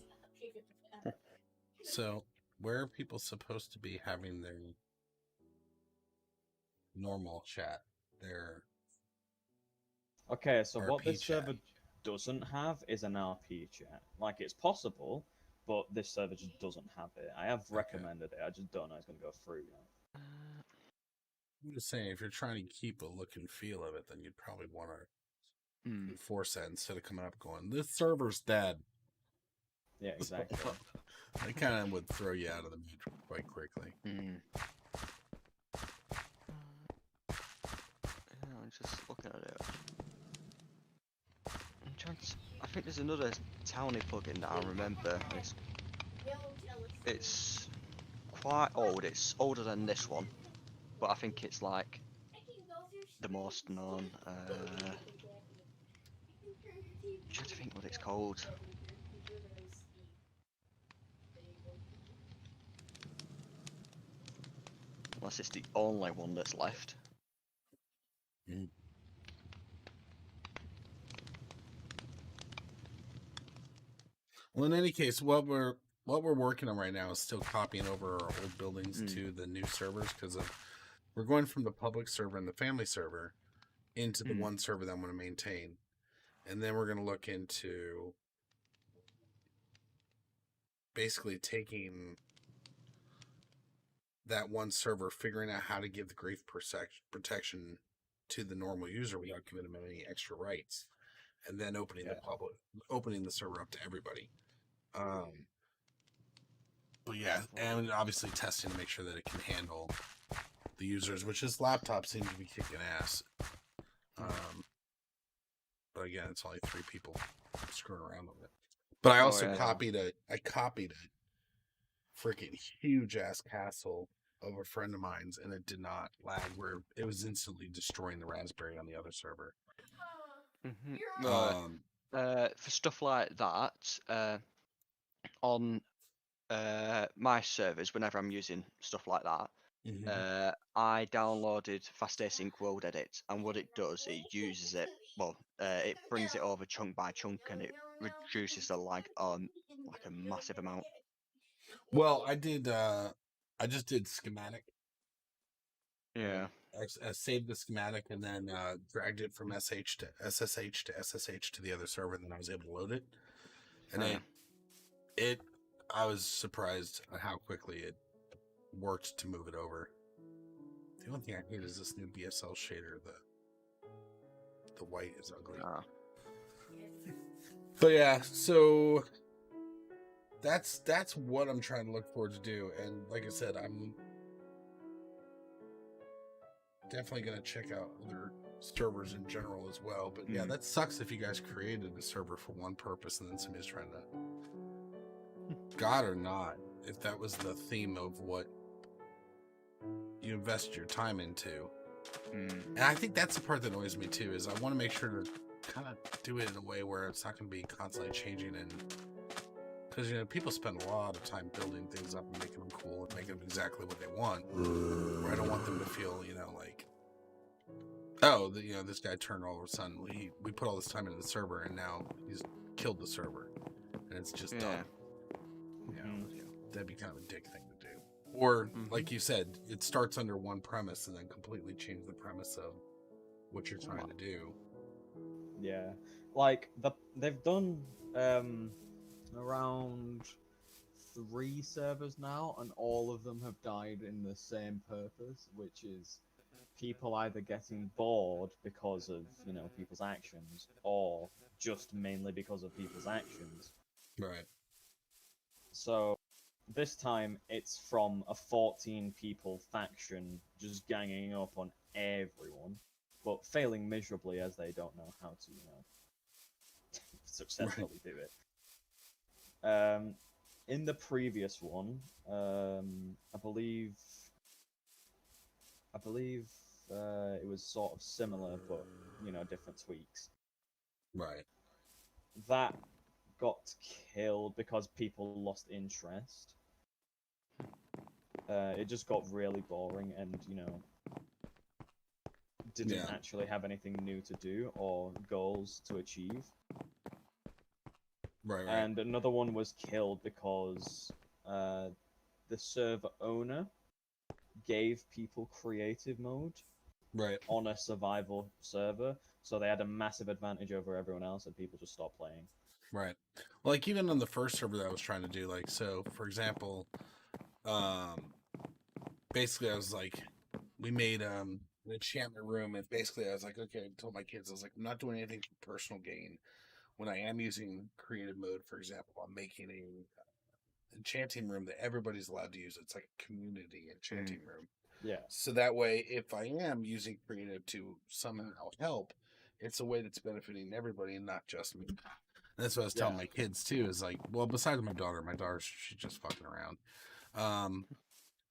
So, where are people supposed to be having their normal chat? Their Okay, so what RP this chat. server doesn't have is an RP chat. Like, it's possible, but this server just doesn't have it. I have recommended it, I just don't know it's going to go through yet. I'm just saying, if you're trying to keep a look and feel of it, then you'd probably want to enforce that instead of coming up going, "This server's dead." Yeah, exactly. That kind of would throw you out of the mood quite quickly. Yeah, I'm just looking at it. I'm trying to. I think there's another Towny plugin that I remember. And it's quite old. It's older than this one, but I think it's like the most known. I'm trying to think what it's called. Unless it's the only one that's left. Well, in any case, what we're working on right now is still copying over our old buildings to the new servers because we're going from the public server and the family server into the one server that I'm going to maintain, and then we're going to look into basically taking that one server, figuring out how to give the grief protection to the normal user without giving them any extra rights, and then opening the server up to everybody. But yeah, and obviously testing to make sure that it can handle the users, which this laptop seems to be kicking ass. But again, it's only 3 people screwing around with it. But I also copied a freaking huge ass castle of a friend of mine's, and it did not lag. Where it was instantly destroying the Raspberry on the other server. For stuff like that, on my servers, whenever I'm using stuff like that, I downloaded Fast Async World Edit, and what it does, it uses it. Well, it brings it over chunk by chunk, and it reduces the lag like a massive amount. Well, I did. I just did schematic. Yeah. I saved the schematic and then dragged it from SSH to SSH to the other server, and then I was able to load it. And I was surprised at how quickly it worked to move it over. The only thing I hate is this new BSL shader. The white is ugly. But yeah, so that's what I'm trying to look forward to do. And like I said, I'm definitely going to check out other servers in general as well. But yeah, that sucks if you guys created a server for one purpose and then somebody's trying to, God or not, if that was the theme of what you invest your time into. And I think that's the part that annoys me too, is I want to make sure to kind of do it in a way where it's not going to be constantly changing, and because people spend a lot of time building things up and making them cool and making them exactly what they want. Where I don't want them to feel like, oh, this guy turned all of a sudden we put all this time into the server and now he's killed the server and it's just done. That'd be kind of a dick thing to do. Or, Mhm. like you said, it starts under one premise and then completely change the premise of what you're trying to do. Yeah, like they've done around 3 servers now, and all of them have died in the same purpose, which is people either getting bored because of people's actions, or just mainly because of people's actions. Right. So this time it's from a 14 people faction just ganging up on everyone, but failing miserably as they don't know how to, successfully do it. In the previous one, I believe it was sort of similar, but different tweaks. Right. That got killed because people lost interest. It just got really boring, and didn't Yeah. actually have anything new to do or goals to achieve. Right. Right. And another one was killed because the server owner gave people creative mode Right. on a survival server, so they had a massive advantage over everyone else, and people just stopped playing. Right. Well, like even on the first server that I was trying to do, like, so for example, basically I was like, we made an enchantment room, and basically I was like, okay, I told my kids, I was like, I'm not doing anything for personal gain. When I am using creative mode, for example, I'm making a enchanting room that everybody's allowed to use. It's like a community enchanting room. Yeah. So that way, if I am using creative to somehow help, it's a way that's benefiting everybody and not just me. And that's what I was telling my kids too. Is like, well, besides my daughter, she's just fucking around.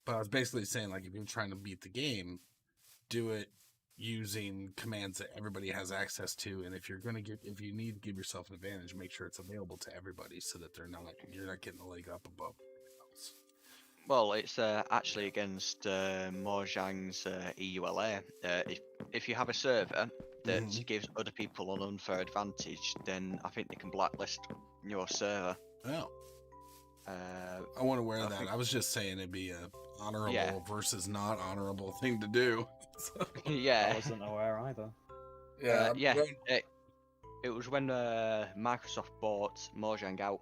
But I was basically saying, like, if you're trying to beat the game, do it using commands that everybody has access to. And if you need to give yourself an advantage, make sure it's available to everybody so that you're not getting a leg up above everyone else. Well, it's actually against Mojang's EULA. If you have a server that gives other people an unfair advantage, then I think they can blacklist your server. Oh. I wasn't aware of that. think- I was just saying it'd be a honorable versus not honorable thing to do. So, I Yeah. wasn't aware either. yeah. It was when Microsoft bought Mojang out.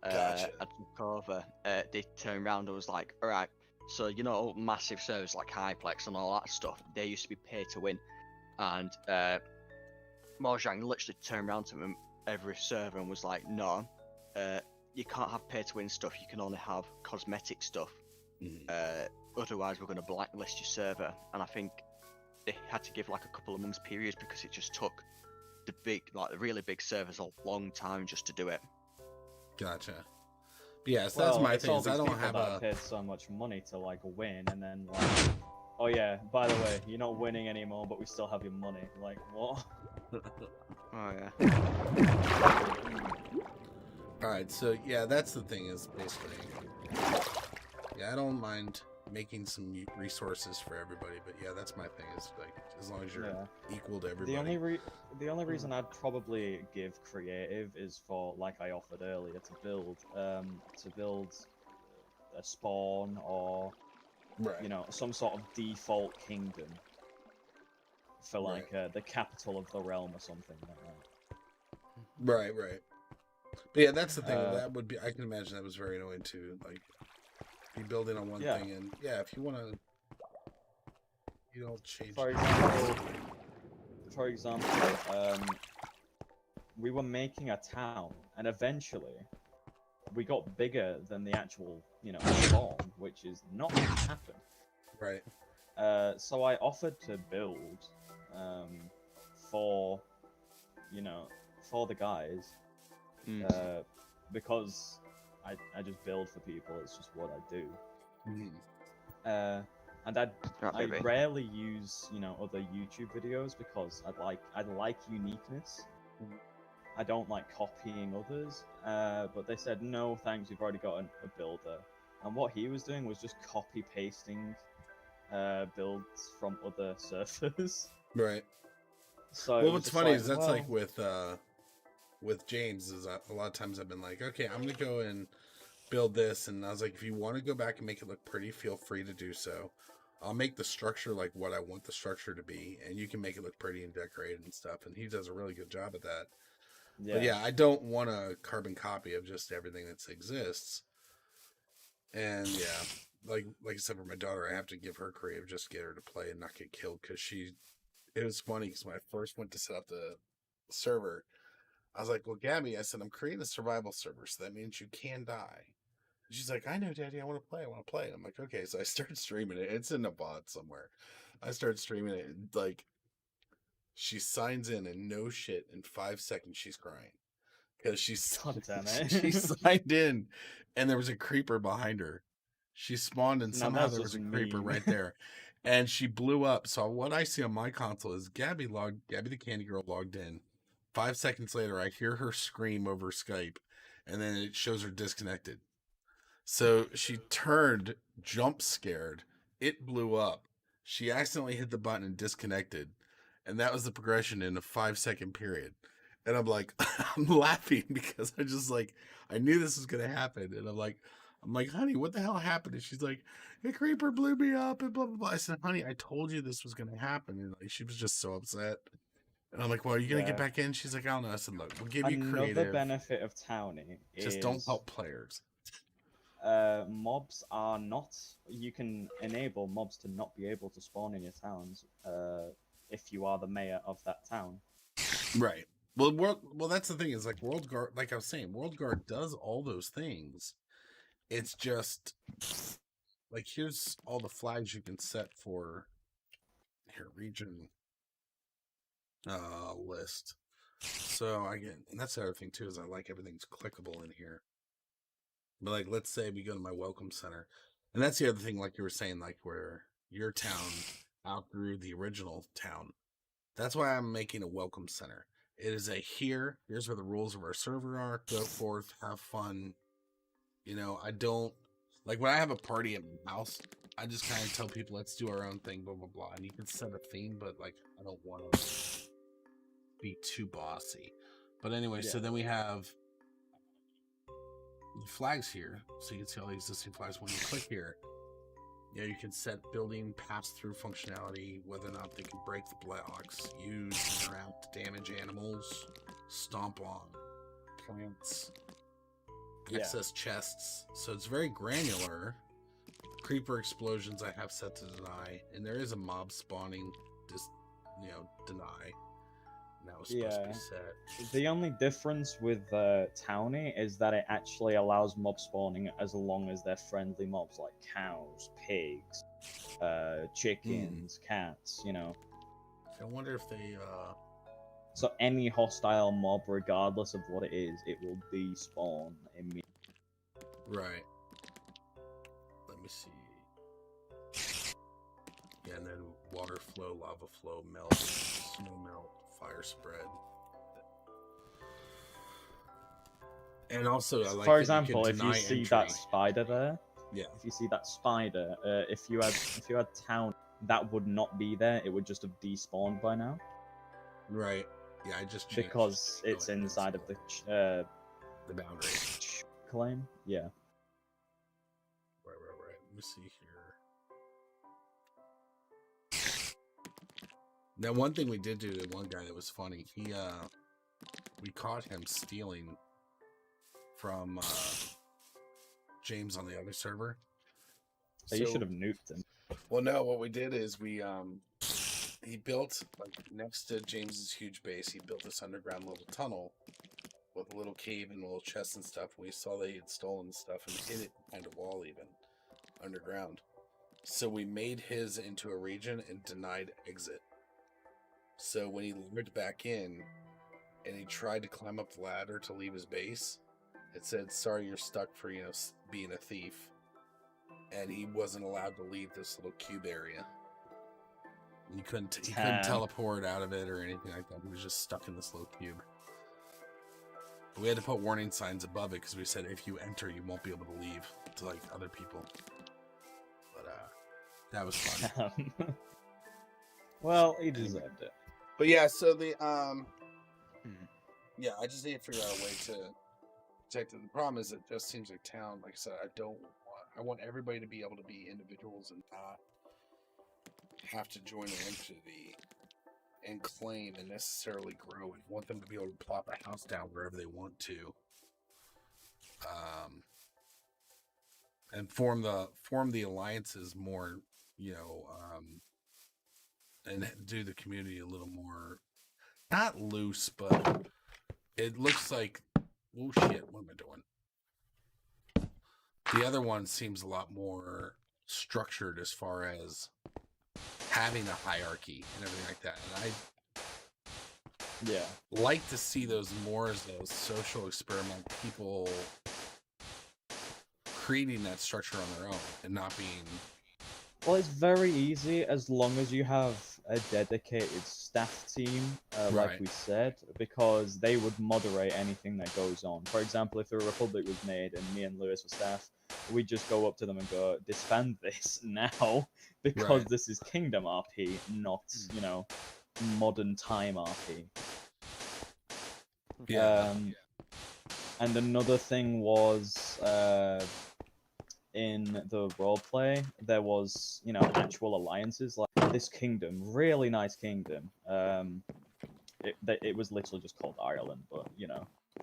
Gotcha. I took over. They turned around and was like, all right, so massive servers like Hyplex and all that stuff, they used to be pay to win. And Mojang literally turned around to them, every server, and was like, no, you can't have pay to win stuff, you can only have cosmetic stuff. Otherwise we're going to blacklist your server. And I think they had to give like a couple of months period because it just took the really big servers a long time just to do it. Gotcha. But yeah, so that's my it's thing. all Is I these don't people have that paid so much money to like win, and then like, oh yeah, by the way, you're not winning anymore, but we still have your money. Like what? Oh yeah. All right, so yeah, that's the thing. Is basically, yeah, I don't mind making some resources for everybody, but yeah, that's my thing. Is like as long as you're equal to everybody. The only reason I'd probably give creative is for, like I offered earlier, to build a spawn or some sort of default kingdom for like the capital of the realm or something like that. Right. But yeah, that's the thing. That would be. I can imagine that was very annoying too. Like, be building on one thing, and yeah, if you want to, you don't change. For example, we were making a town, and eventually we got bigger than the actual, spawn, which is not going to happen. Right. So I offered to build for the guys, because I just build for people. It's just what I do. And I rarely use other YouTube videos because I like uniqueness. I don't like copying others. But they said no thanks, we've already got a builder. And what he was doing was just copy pasting builds from other servers. Right. So well, what's funny is that's like with James is a lot of times I've been like, okay, I'm gonna go and build this, and I was like, if you want to go back and make it look pretty, feel free to do so. I'll make the structure like what I want the structure to be, and you can make it look pretty and decorated and stuff. And he does a really good job at that. But yeah, I don't want a carbon copy of just everything that exists. And yeah, like I said, for my daughter, I have to give her creative just to get her to play and not get killed, because it was funny because when I first went to set up the server, I was like, well, Gabby, I said, I'm creating a survival server, so that means you can die. And she's like, I know, Daddy, I want to play. And I'm like, okay. So I started streaming it. It's in a bot somewhere. I started streaming it, and like, she signs in, and no shit, in 5 seconds she's crying because God damn it. she signed in, and there was a creeper behind her. She spawned, and Now somehow that's there was a just creeper mean. right there, and she blew up. So what I see on my console is Gabby the Candy Girl logged in. 5 seconds later, I hear her scream over Skype, and then it shows her disconnected. So she turned, jump scared. It blew up. She accidentally hit the button and disconnected. And that was the progression in a 5-second period. And I'm like, I'm laughing because I just like, I knew this was going to happen. And I'm like, honey, what the hell happened? And she's like, a creeper blew me up and blah, blah, blah. I said, honey, I told you this was going to happen. And like, she was just so upset. And I'm like, well, are you going to get back in? She's like, I don't know. I said, look, we'll give you creative. Another benefit of Townie just don't help players. Mobs are not. You can enable mobs to not be able to spawn in your towns if you are the mayor of that town. Right. Well, that's the thing is like World Guard. Like I was saying, World Guard does all those things. It's just like here's all the flags you can set for your region list. So and that's the other thing too is I like everything's clickable in here. But like, let's say we go to my welcome center, and that's the other thing, like you were saying, like where your town outgrew the original town. That's why I'm making a welcome center. It is here's where the rules of our server are. Go forth, have fun. You know, I don't like when I have a party at my house. I just kind of tell people, let's do our own thing, blah blah blah. And you can set a theme, but like I don't want to be too bossy. But anyway, so then we have the flags here, so you can see all the existing flags. When you click here, you can set building pass-through functionality, whether or not they can break the blocks, use, interact, damage animals, stomp on plants, access chests. So it's very granular. Creeper explosions I have set to deny, and there is a mob spawning deny. That was supposed to be set. The only difference with Townie is that it actually allows mob spawning as long as they're friendly mobs like cows, pigs, chickens, cats, you know. I wonder if they So any hostile mob, regardless of what it is, it will despawn immediately. Right. Let me see. Yeah, and then water flow, lava flow, melt, snow melt, fire spread. And also, I like for that example, you if can you deny see entry. that spider there, Yeah. if you see that spider, if you had town, that would not be there. It would just have despawned by now. Right. Yeah, I just changed Because it. it's inside of the the boundary. claim. Yeah. Right. Let me see here. Now, one thing we did do to one guy that was funny, we caught him stealing from James on the other server. So you should have nuked him. Well, no, what we did is he built, like, next to James's huge base, he built this underground little tunnel with a little cave and little chests and stuff. We saw they had stolen stuff and hid it behind a wall even, underground. So we made his into a region and denied exit. So when he lured back in and he tried to climb up the ladder to leave his base, it said, sorry, you're stuck for, being a thief. And he wasn't allowed to leave this little cube area. He couldn't teleport out of it or anything like that. He was just stuck in this little cube. But we had to put warning signs above it because we said if you enter, you won't be able to leave to like other people. But that was fun. Well, he deserved it. But yeah, so the yeah, I just need to figure out a way to protected. The problem is, it just seems like town. Like I said, I want everybody to be able to be individuals and not have to join an entity and claim and necessarily grow. And want them to be able to plop a house down wherever they want to, and form the alliances more, and do the community a little more, not loose, but it looks like, oh shit, what am I doing? The other one seems a lot more structured as far as having a hierarchy and everything like that. And I like to see those more as those social experiment people creating that structure on their own and not being. Well, it's very easy as long as you have a dedicated staff team, like Right. we said, because they would moderate anything that goes on. For example, if the Republic was made and me and Lewis were staff, we'd just go up to them and go, disband this now, because Right. this is Kingdom RP, not, modern time RP. Yeah. And another thing was, in the roleplay, there was, actual alliances, like this kingdom, really nice kingdom. It was literally just called Ireland, but,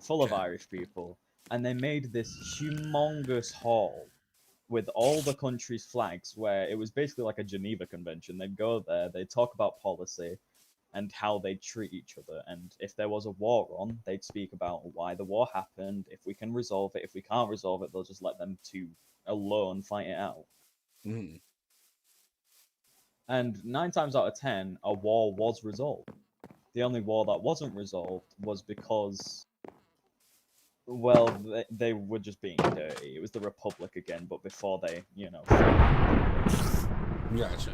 full of Okay. Irish people. And they made this humongous hall with all the country's flags, where it was basically like a Geneva Convention. They'd go there, they'd talk about policy and how they treat each other. And if there was a war on, they'd speak about why the war happened, if we can resolve it. If we can't resolve it, they'll just let them two alone fight it out. Mm. And 9 times out of 10, a war was resolved. The only war that wasn't resolved was because, well, they were just being dirty. It was the Republic again, but before they, Gotcha.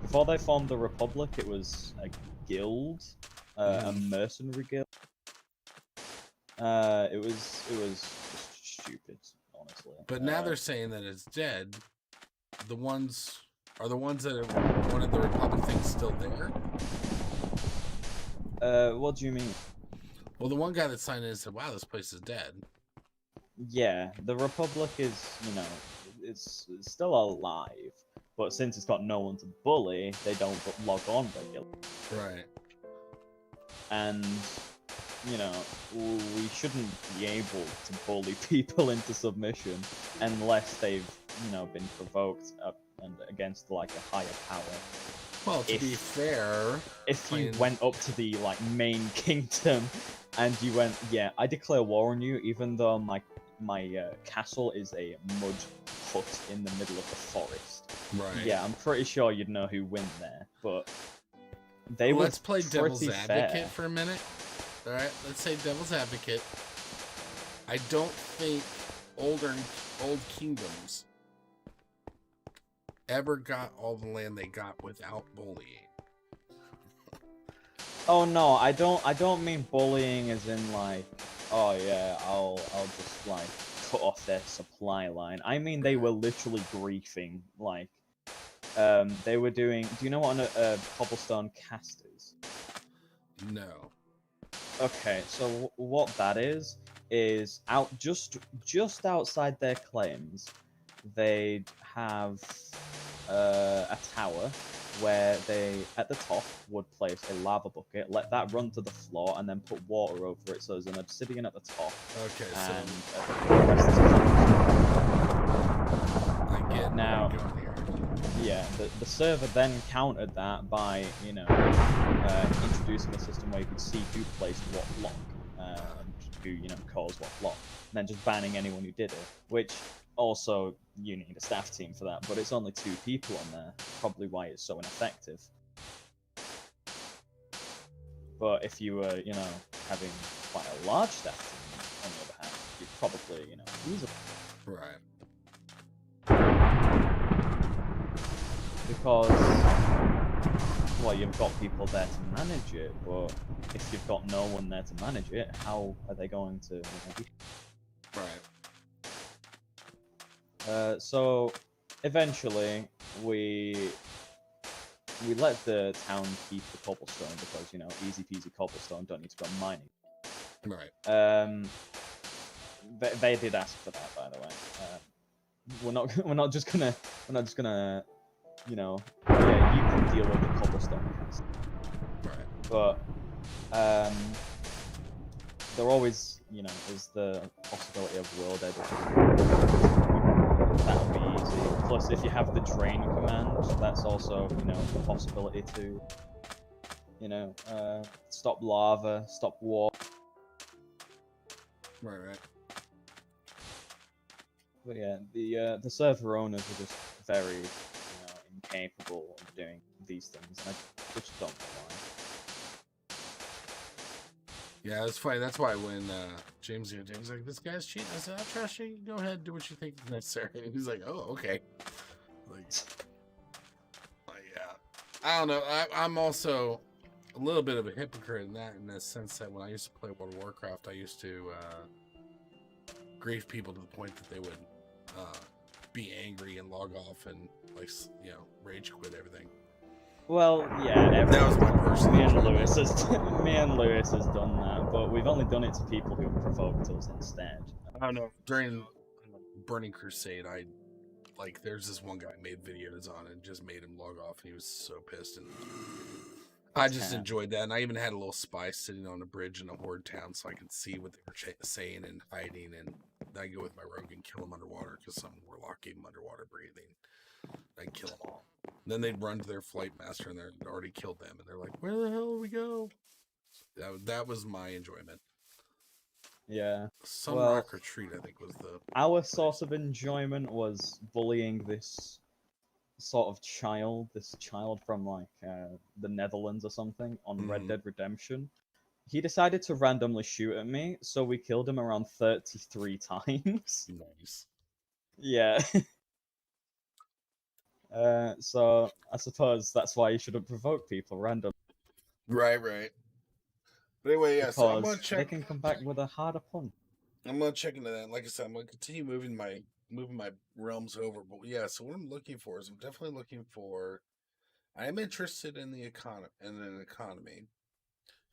Before they formed the Republic, it was a guild, a mercenary guild. It was just stupid, honestly. But now they're saying that it's dead. The ones that have wanted the Republic thing still there? What do you mean? Well, the one guy that signed in said, "Wow, this place is dead." Yeah, the Republic is, it's still alive, but since it's got no one to bully, they don't log on regularly. Right. And, we shouldn't be able to bully people into submission unless they've, been provoked up and against, like, a higher power. Well, to be fair, if you went up to the, like, main kingdom and you went, yeah, I declare war on you, even though my castle is a mud hut in the middle of the forest. Right. Yeah, I'm pretty sure you'd know who win there, but they were Let's play devil's pretty advocate fair. for a minute. All right, let's say devil's advocate. I don't think old kingdoms ever got all the land they got without bullying. Oh no, I don't mean bullying as in like, oh yeah, I'll just like cut off their supply line. I mean they were literally griefing, like, they were doing. Do you know what a cobblestone cast is? No. Okay, so what that is out just outside their claims, they'd have a tower where they, at the top, would place a lava bucket, let that run to the floor, and then put water over it, so there's an obsidian at the top. Okay, And so the rest is I get now. where you're going here. Yeah, the server then countered that by, introducing a system where you could see who placed what block, and who, caused what block, and then just banning anyone who did it, which also, you need a staff team for that, but it's only 2 people on there, probably why it's so ineffective. But if you were, having quite a large staff team, on the other hand, you'd probably, use it. Right. Because, well, you've got people there to manage it, but if you've got no one there to manage it, how are they going to, Right. So, eventually, we let the town keep the cobblestone because, easy peasy cobblestone, don't need to go mining. Right. they did ask for that, by the way. We're not just gonna, you know, yeah, you can deal with the cobblestone cast. Right. But there always, you know, is the possibility of world editing. That'll be easy. Plus, if you have the drain command, that's also, you know, a possibility to, you know, stop lava, stop water. Right. But yeah, the server owners are just very, you know, incapable of doing these things, and I just don't know why. Yeah, it's funny. That's why when James like, this guy's cheating, I said, I'll trust you. Go ahead, do what you think is necessary. And he's like, oh, okay. Like yeah. I don't know. I'm also a little bit of a hypocrite in the sense that when I used to play World of Warcraft, I used to grief people to the point that they would be angry and log off and, like, you know, rage quit everything. Well, yeah, That was my personal me and enjoyment. Lewis has done that, but we've only done it to people who provoked us instead. I don't know. During Burning Crusade, there's this one guy made videos on it and just made him log off, and he was so pissed. And I just enjoyed that. And I even had a little spy sitting on a bridge in a horde town so I could see what they were saying and hiding. And I go with my rogue and kill them underwater because some warlock gave them underwater breathing. I'd kill them all. And then they'd run to their flight master and they'd already killed them. And they're like, where the hell do we go? That was my enjoyment. Yeah. Rock Retreat, I think, was the... Our source of enjoyment was bullying this sort of child, from, like, the Netherlands or something, on Red Dead Redemption. He decided to randomly shoot at me, so we killed him around 33 times. Nice. Yeah. So I suppose that's why you shouldn't provoke people randomly. Right. But anyway, yeah, so I'm Because gonna check. they can come back with a harder punch. I'm gonna check into that. Like I said, I'm gonna continue moving my realms over. But yeah, so what I'm looking for is I am interested in the economy, and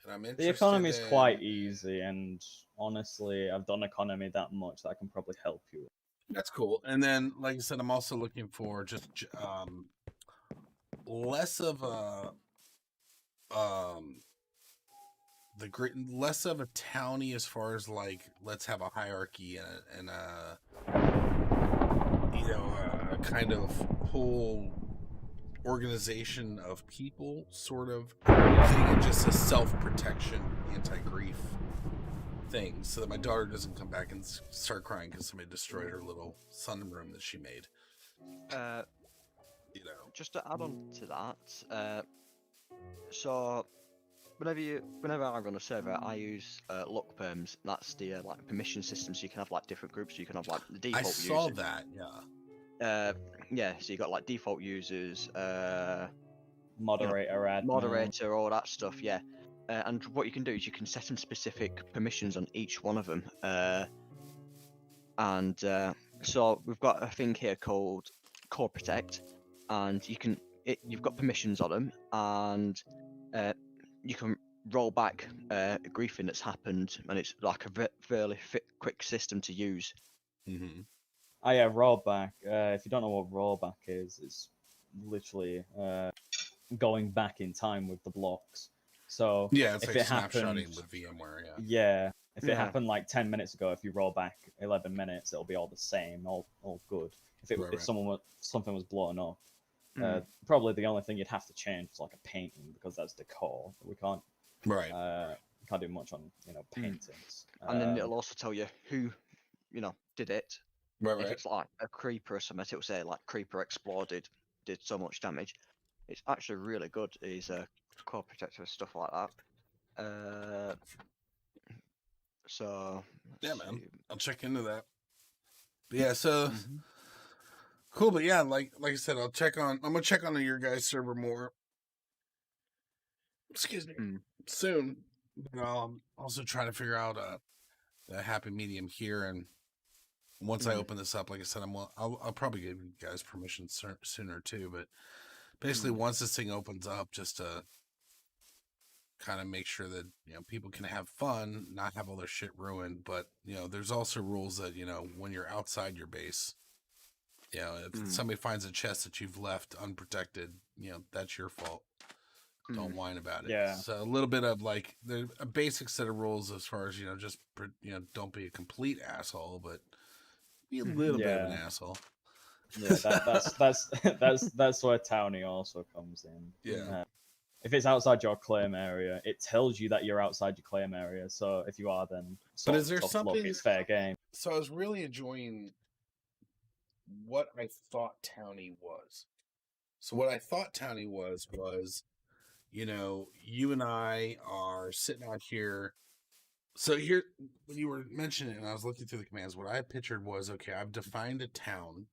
I'm interested. The economy's quite easy, and honestly, I've done economy that much that I can probably help you. That's cool. And then, like I said, I'm also looking for just less of a less of a townie as far as, like, let's have a hierarchy and a you know, a kind of whole organization of people sort of thing, and just a self-protection anti-grief thing, so that my daughter doesn't come back and start crying because somebody destroyed her little sunroom that she made. You know, just to add on to that, so whenever I run a server, I use luck perms. That's the like permission system, so you can have like different groups. So you can have like the default users. I saw that, yeah. Yeah, so you got like default users, Moderator, admin. moderator, all that stuff. Yeah, and what you can do is you can set some specific permissions on each one of them. So we've got a thing here called Core Protect, and you've got permissions on them, and you can roll back a griefing that's happened, and it's like a fairly quick system to use. Oh yeah, rollback. If you don't know what rollback is, it's literally going back in time with the blocks. So yeah, it's if like it snapshotting happened, with VMware. Yeah. If it happened like 10 minutes ago, if you roll back 11 minutes, it'll be all the same, all good. If something was blown up, probably the only thing you'd have to change is like a painting, because that's decor. We can't can't do much on paintings. And then it'll also tell you who did it. If it's like a creeper or something, it'll say like creeper exploded, did so much damage. It's actually really good. Is a core protector, stuff like that. So yeah, man, I'll check into that. But yeah, so cool. But yeah, like I said, I'm gonna check on your guys' server more. Excuse me. Soon. But I'll also try to figure out the happy medium here, and once I open this up, like I said, I'll probably give you guys permission sooner too. But basically, once this thing opens up, just to kind of make sure that people can have fun, not have all their shit ruined. But there's also rules that when you're outside your base, if somebody finds a chest that you've left unprotected, that's your fault. Don't whine about it. Yeah. So a little bit of like a basic set of rules as far as just don't be a complete asshole, but be a little bit of an asshole. Yeah, that's where Townie also comes in. Yeah. If it's outside your claim area, it tells you that you're outside your claim area. So if you are, then But is there tough something? luck, it's fair game. So I was really enjoying what I thought Townie was. So what I thought Townie was, you and I are sitting out here. So here, when you were mentioning it, and I was looking through the commands, what I pictured was, okay, I've defined a town,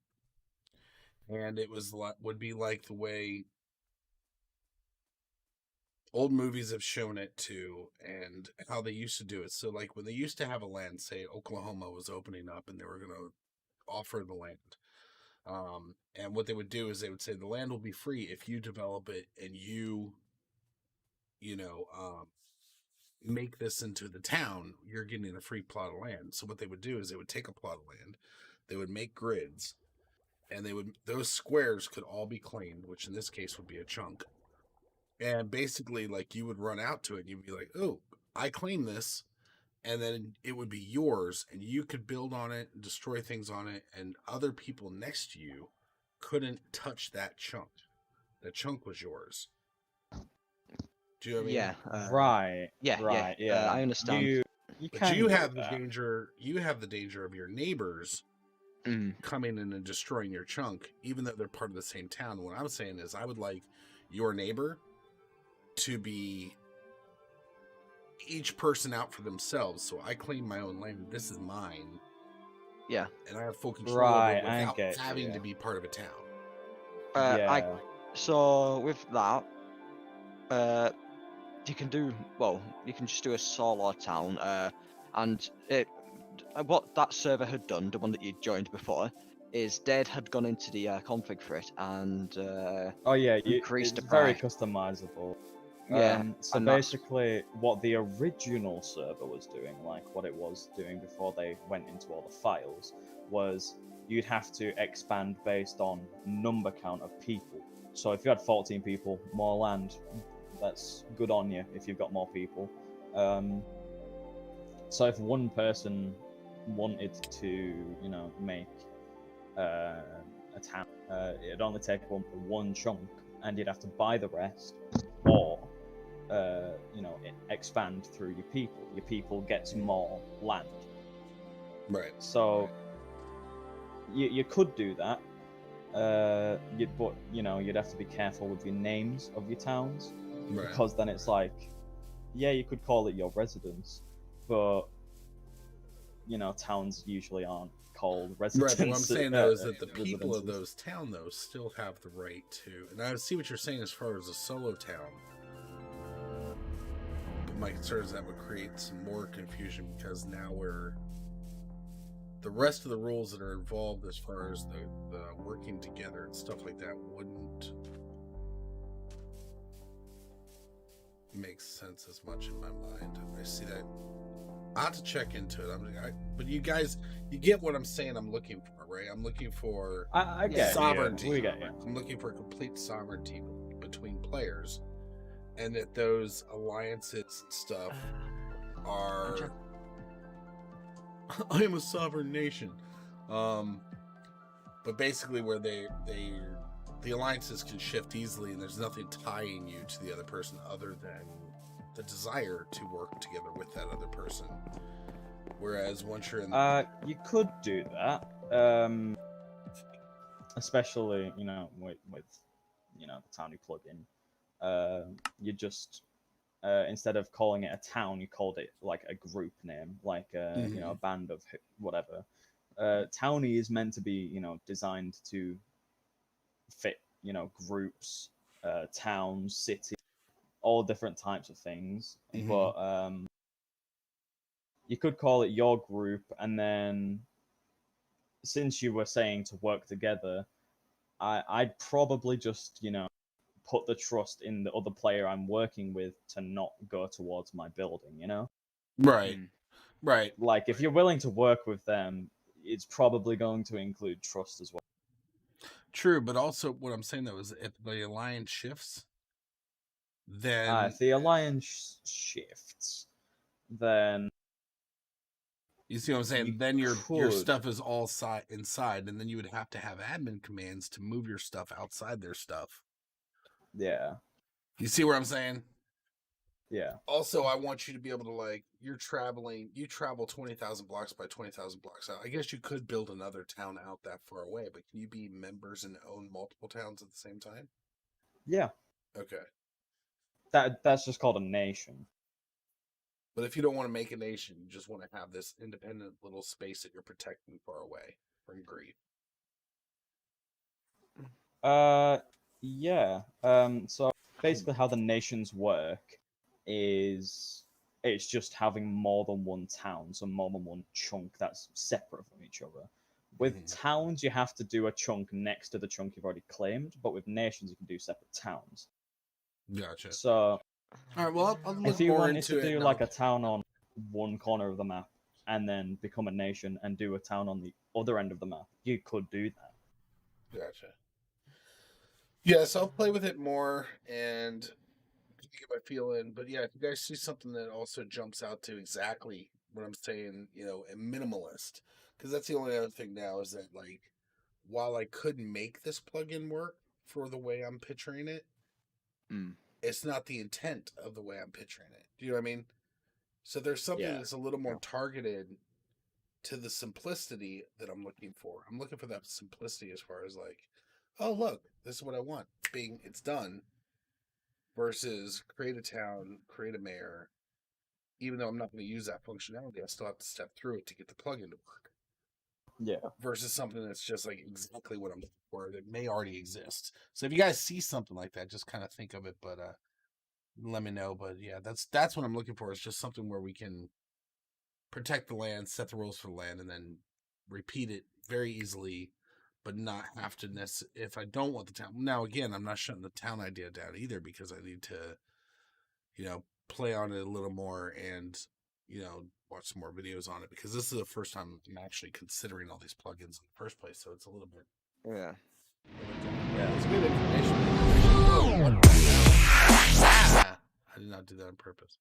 and it would be like the way old movies have shown it to, and how they used to do it. So like when they used to have a land, say Oklahoma was opening up and they were going to offer the land. And what they would do is they would say the land will be free if you develop it and you make this into the town, you're getting a free plot of land. So what they would do is they would take a plot of land, they would make grids, and those squares could all be claimed, which in this case would be a chunk. And basically, like, you would run out to it and you'd be like, oh, I claim this. And then it would be yours, and you could build on it, destroy things on it, and other people next to you couldn't touch that chunk. That chunk was yours. Do you know what I mean? Yeah. Right. Yeah. Right. Yeah. I understand. You But you can have do the that. danger. You have the danger of your neighbors coming in and destroying your chunk, even though they're part of the same town. What I'm saying is, I would like your neighbor to be each person out for themselves. So I claim my own land. This is mine. Yeah. And I have full control Right, of it I without get you, having yeah. to be part of a town. Yeah. So with that, you can just do a solo town, and what that server had done, the one that you joined before, is Dead had gone into the config for it and Oh yeah, increased it's the very price. customizable. Yeah, So and that's- basically, what the original server was doing, like what it was doing before they went into all the files, was you'd have to expand based on number count of people. So if you had 14 people, more land, that's good on you if you've got more people. So if one person wanted to, make a town, it'd only take one chunk, and you'd have to buy the rest, or expand through your people. Your people gets more land. Right. So you could do that, but you'd have to be careful with your names of your towns, Right. because then it's like, yeah, you could call it your residence, but towns usually aren't called Right, residence. but what I'm saying though is that the residences. people of those town though still have the right to, and I see what you're saying as far as a solo town. But my concern is that would create some more confusion, because now the rest of the rules that are involved as far as the working together and stuff like that wouldn't make sense as much in my mind. I see that. I have to check into it. But you guys, you get what I'm saying. I'm looking for, right? I'm looking for I get sovereignty. You. We get you. I'm looking for complete sovereignty between players, and that those alliances and stuff are. I am a sovereign nation, but basically where the alliances can shift easily, and there's nothing tying you to the other person other than the desire to work together with that other person. Whereas once you're in, you could do that, especially with the Townie plugin. You just instead of calling it a town, you called it like a group name, like a band of whatever. Townie is meant to be designed to fit groups, towns, cities, all different types of things. But you could call it your group, and then since you were saying to work together, I'd probably just put the trust in the other player I'm working with to not go towards my building, you know? Right. Mm. Right. Like, if you're willing to work with them, it's probably going to include trust as well. True, but also what I'm saying though is if the alliance shifts, then If the alliance shifts, then you see what I'm saying? you Then your could. stuff is all inside, and then you would have to have admin commands to move your stuff outside their stuff. Yeah. You see what I'm saying? Yeah. Also, I want you to be able to, like, you travel 20,000 blocks by 20,000 blocks out. I guess you could build another town out that far away, but can you be members and own multiple towns at the same time? Yeah. Okay. That's just called a nation. But if you don't want to make a nation, you just want to have this independent little space that you're protecting far away from greed. Yeah. So basically how the nations work is it's just having more than one town, so more than one chunk that's separate from each other. With towns, you have to do a chunk next to the chunk you've already claimed, but with nations, you can do separate towns. Gotcha. So, all right, well, I'll look if you more wanted into to it. do like a town on one corner of the map and then become a nation and do a town on the other end of the map, you could do that. Gotcha. Yes, I'll play with it more and get my feel in. But yeah, if you guys see something that also jumps out to exactly what I'm saying, you know, a minimalist, because that's the only other thing now is that, like, while I could make this plugin work for the way I'm picturing it, it's not the intent of the way I'm picturing it. Do you know what I mean? So there's something that's a little more targeted to the simplicity that I'm looking for. I'm looking for that simplicity as far as like, oh look, this is what I want. It's done. Versus create a town, create a mayor. Even though I'm not going to use that functionality, I still have to step through it to get the plugin to work. Yeah. Versus something that's just like exactly what I'm looking for that may already exist. So if you guys see something like that, just kind of think of it, but let me know. But yeah, that's what I'm looking for. Is just something where we can protect the land, set the rules for the land, and then repeat it very easily, but not have to if I don't want the town. Now, again, I'm not shutting the town idea down either because I need to, you know, play on it a little more and, you know, watch some more videos on it because this is the first time I'm actually considering all these plugins in the first place. So it's a little bit. Yeah. Yeah, it's good information. I did not do that on purpose.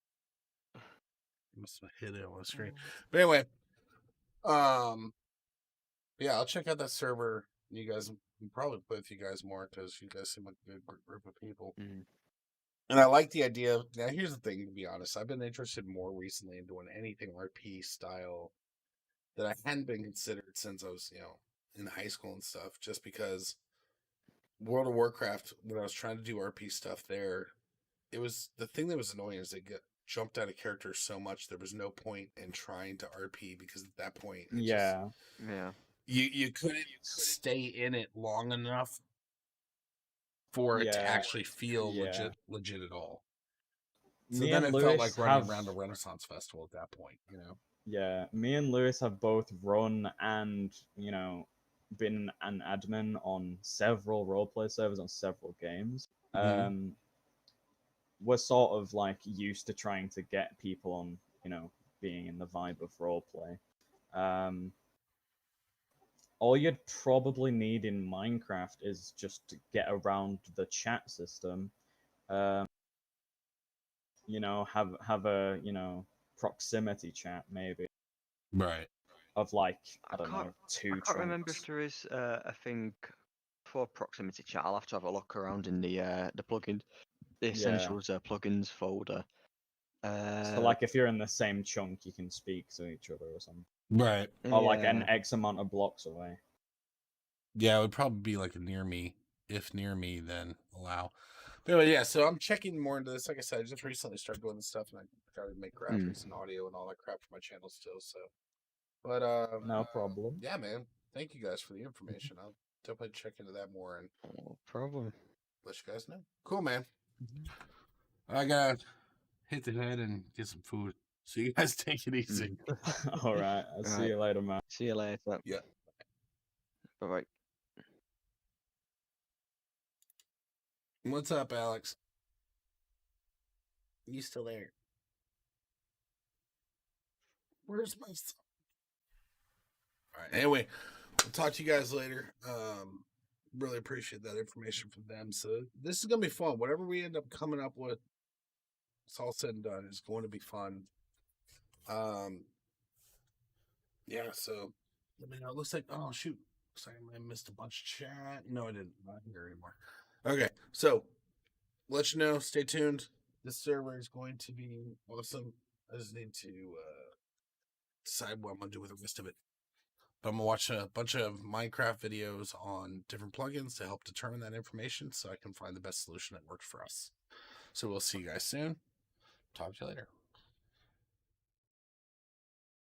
Must have hit it on the screen. But anyway, yeah, I'll check out that server. You guys can probably play with you guys more because you guys seem like a good group of people. And I like the idea. Now, here's the thing, to be honest. I've been interested more recently in doing anything RP style that I hadn't been considered since I was, you know, in high school and stuff, just because World of Warcraft, when I was trying to do RP stuff there, it was the thing that was annoying is they jumped out of character so much there was no point in trying to RP because at that point Yeah. You couldn't stay in it long enough for it to actually feel legit at all. So then it felt like running around a Renaissance festival at that point, you know? Yeah, me and Lewis have both run and, you know, been an admin on several roleplay servers on several games. We're sort of like used to trying to get people on, you know, being in the vibe of roleplay. All you'd probably need in Minecraft is just to get around the chat system. You know, have a, you know, proximity chat maybe. Right. Of like, I don't know, two I can't remember if there is a thing for proximity chat. I'll have to have a look around in the plugin, the essentials plugins folder. So like if you're in the same chunk, you can speak to each other or something. Right. Or like an X amount of blocks away. Yeah, it would probably be like a near me. If near me, then allow. But anyway, yeah, so I'm checking more into this. Like I said, I just recently started doing this stuff and I started to make graphics and audio and all that crap for my channel still, so. But no problem. Yeah, man. Thank you guys for the information. I'll definitely check into that more and no problem. Let you guys know. Cool, man. I gotta hit the head and get some food. So you guys take it easy. All right. I'll see you later, man. See you later. Yeah. Bye-bye. What's up, Alex? You still there? Where's my son? All right. Anyway, we'll talk to you guys later. Really appreciate that information from them. So this is gonna be fun. Whatever we end up coming up with, it's all said and done. It's going to be fun. Yeah. So let me know. It looks like shoot. Looks like I missed a bunch of chat. No, I didn't. I'm not here anymore. Okay. So let you know. Stay tuned. This server is going to be awesome. I just need to decide what I'm gonna do with the rest of it. But I'm gonna watch a bunch of Minecraft videos on different plugins to help determine that information so I can find the best solution that works for us. So we'll see you guys soon. Talk to you later.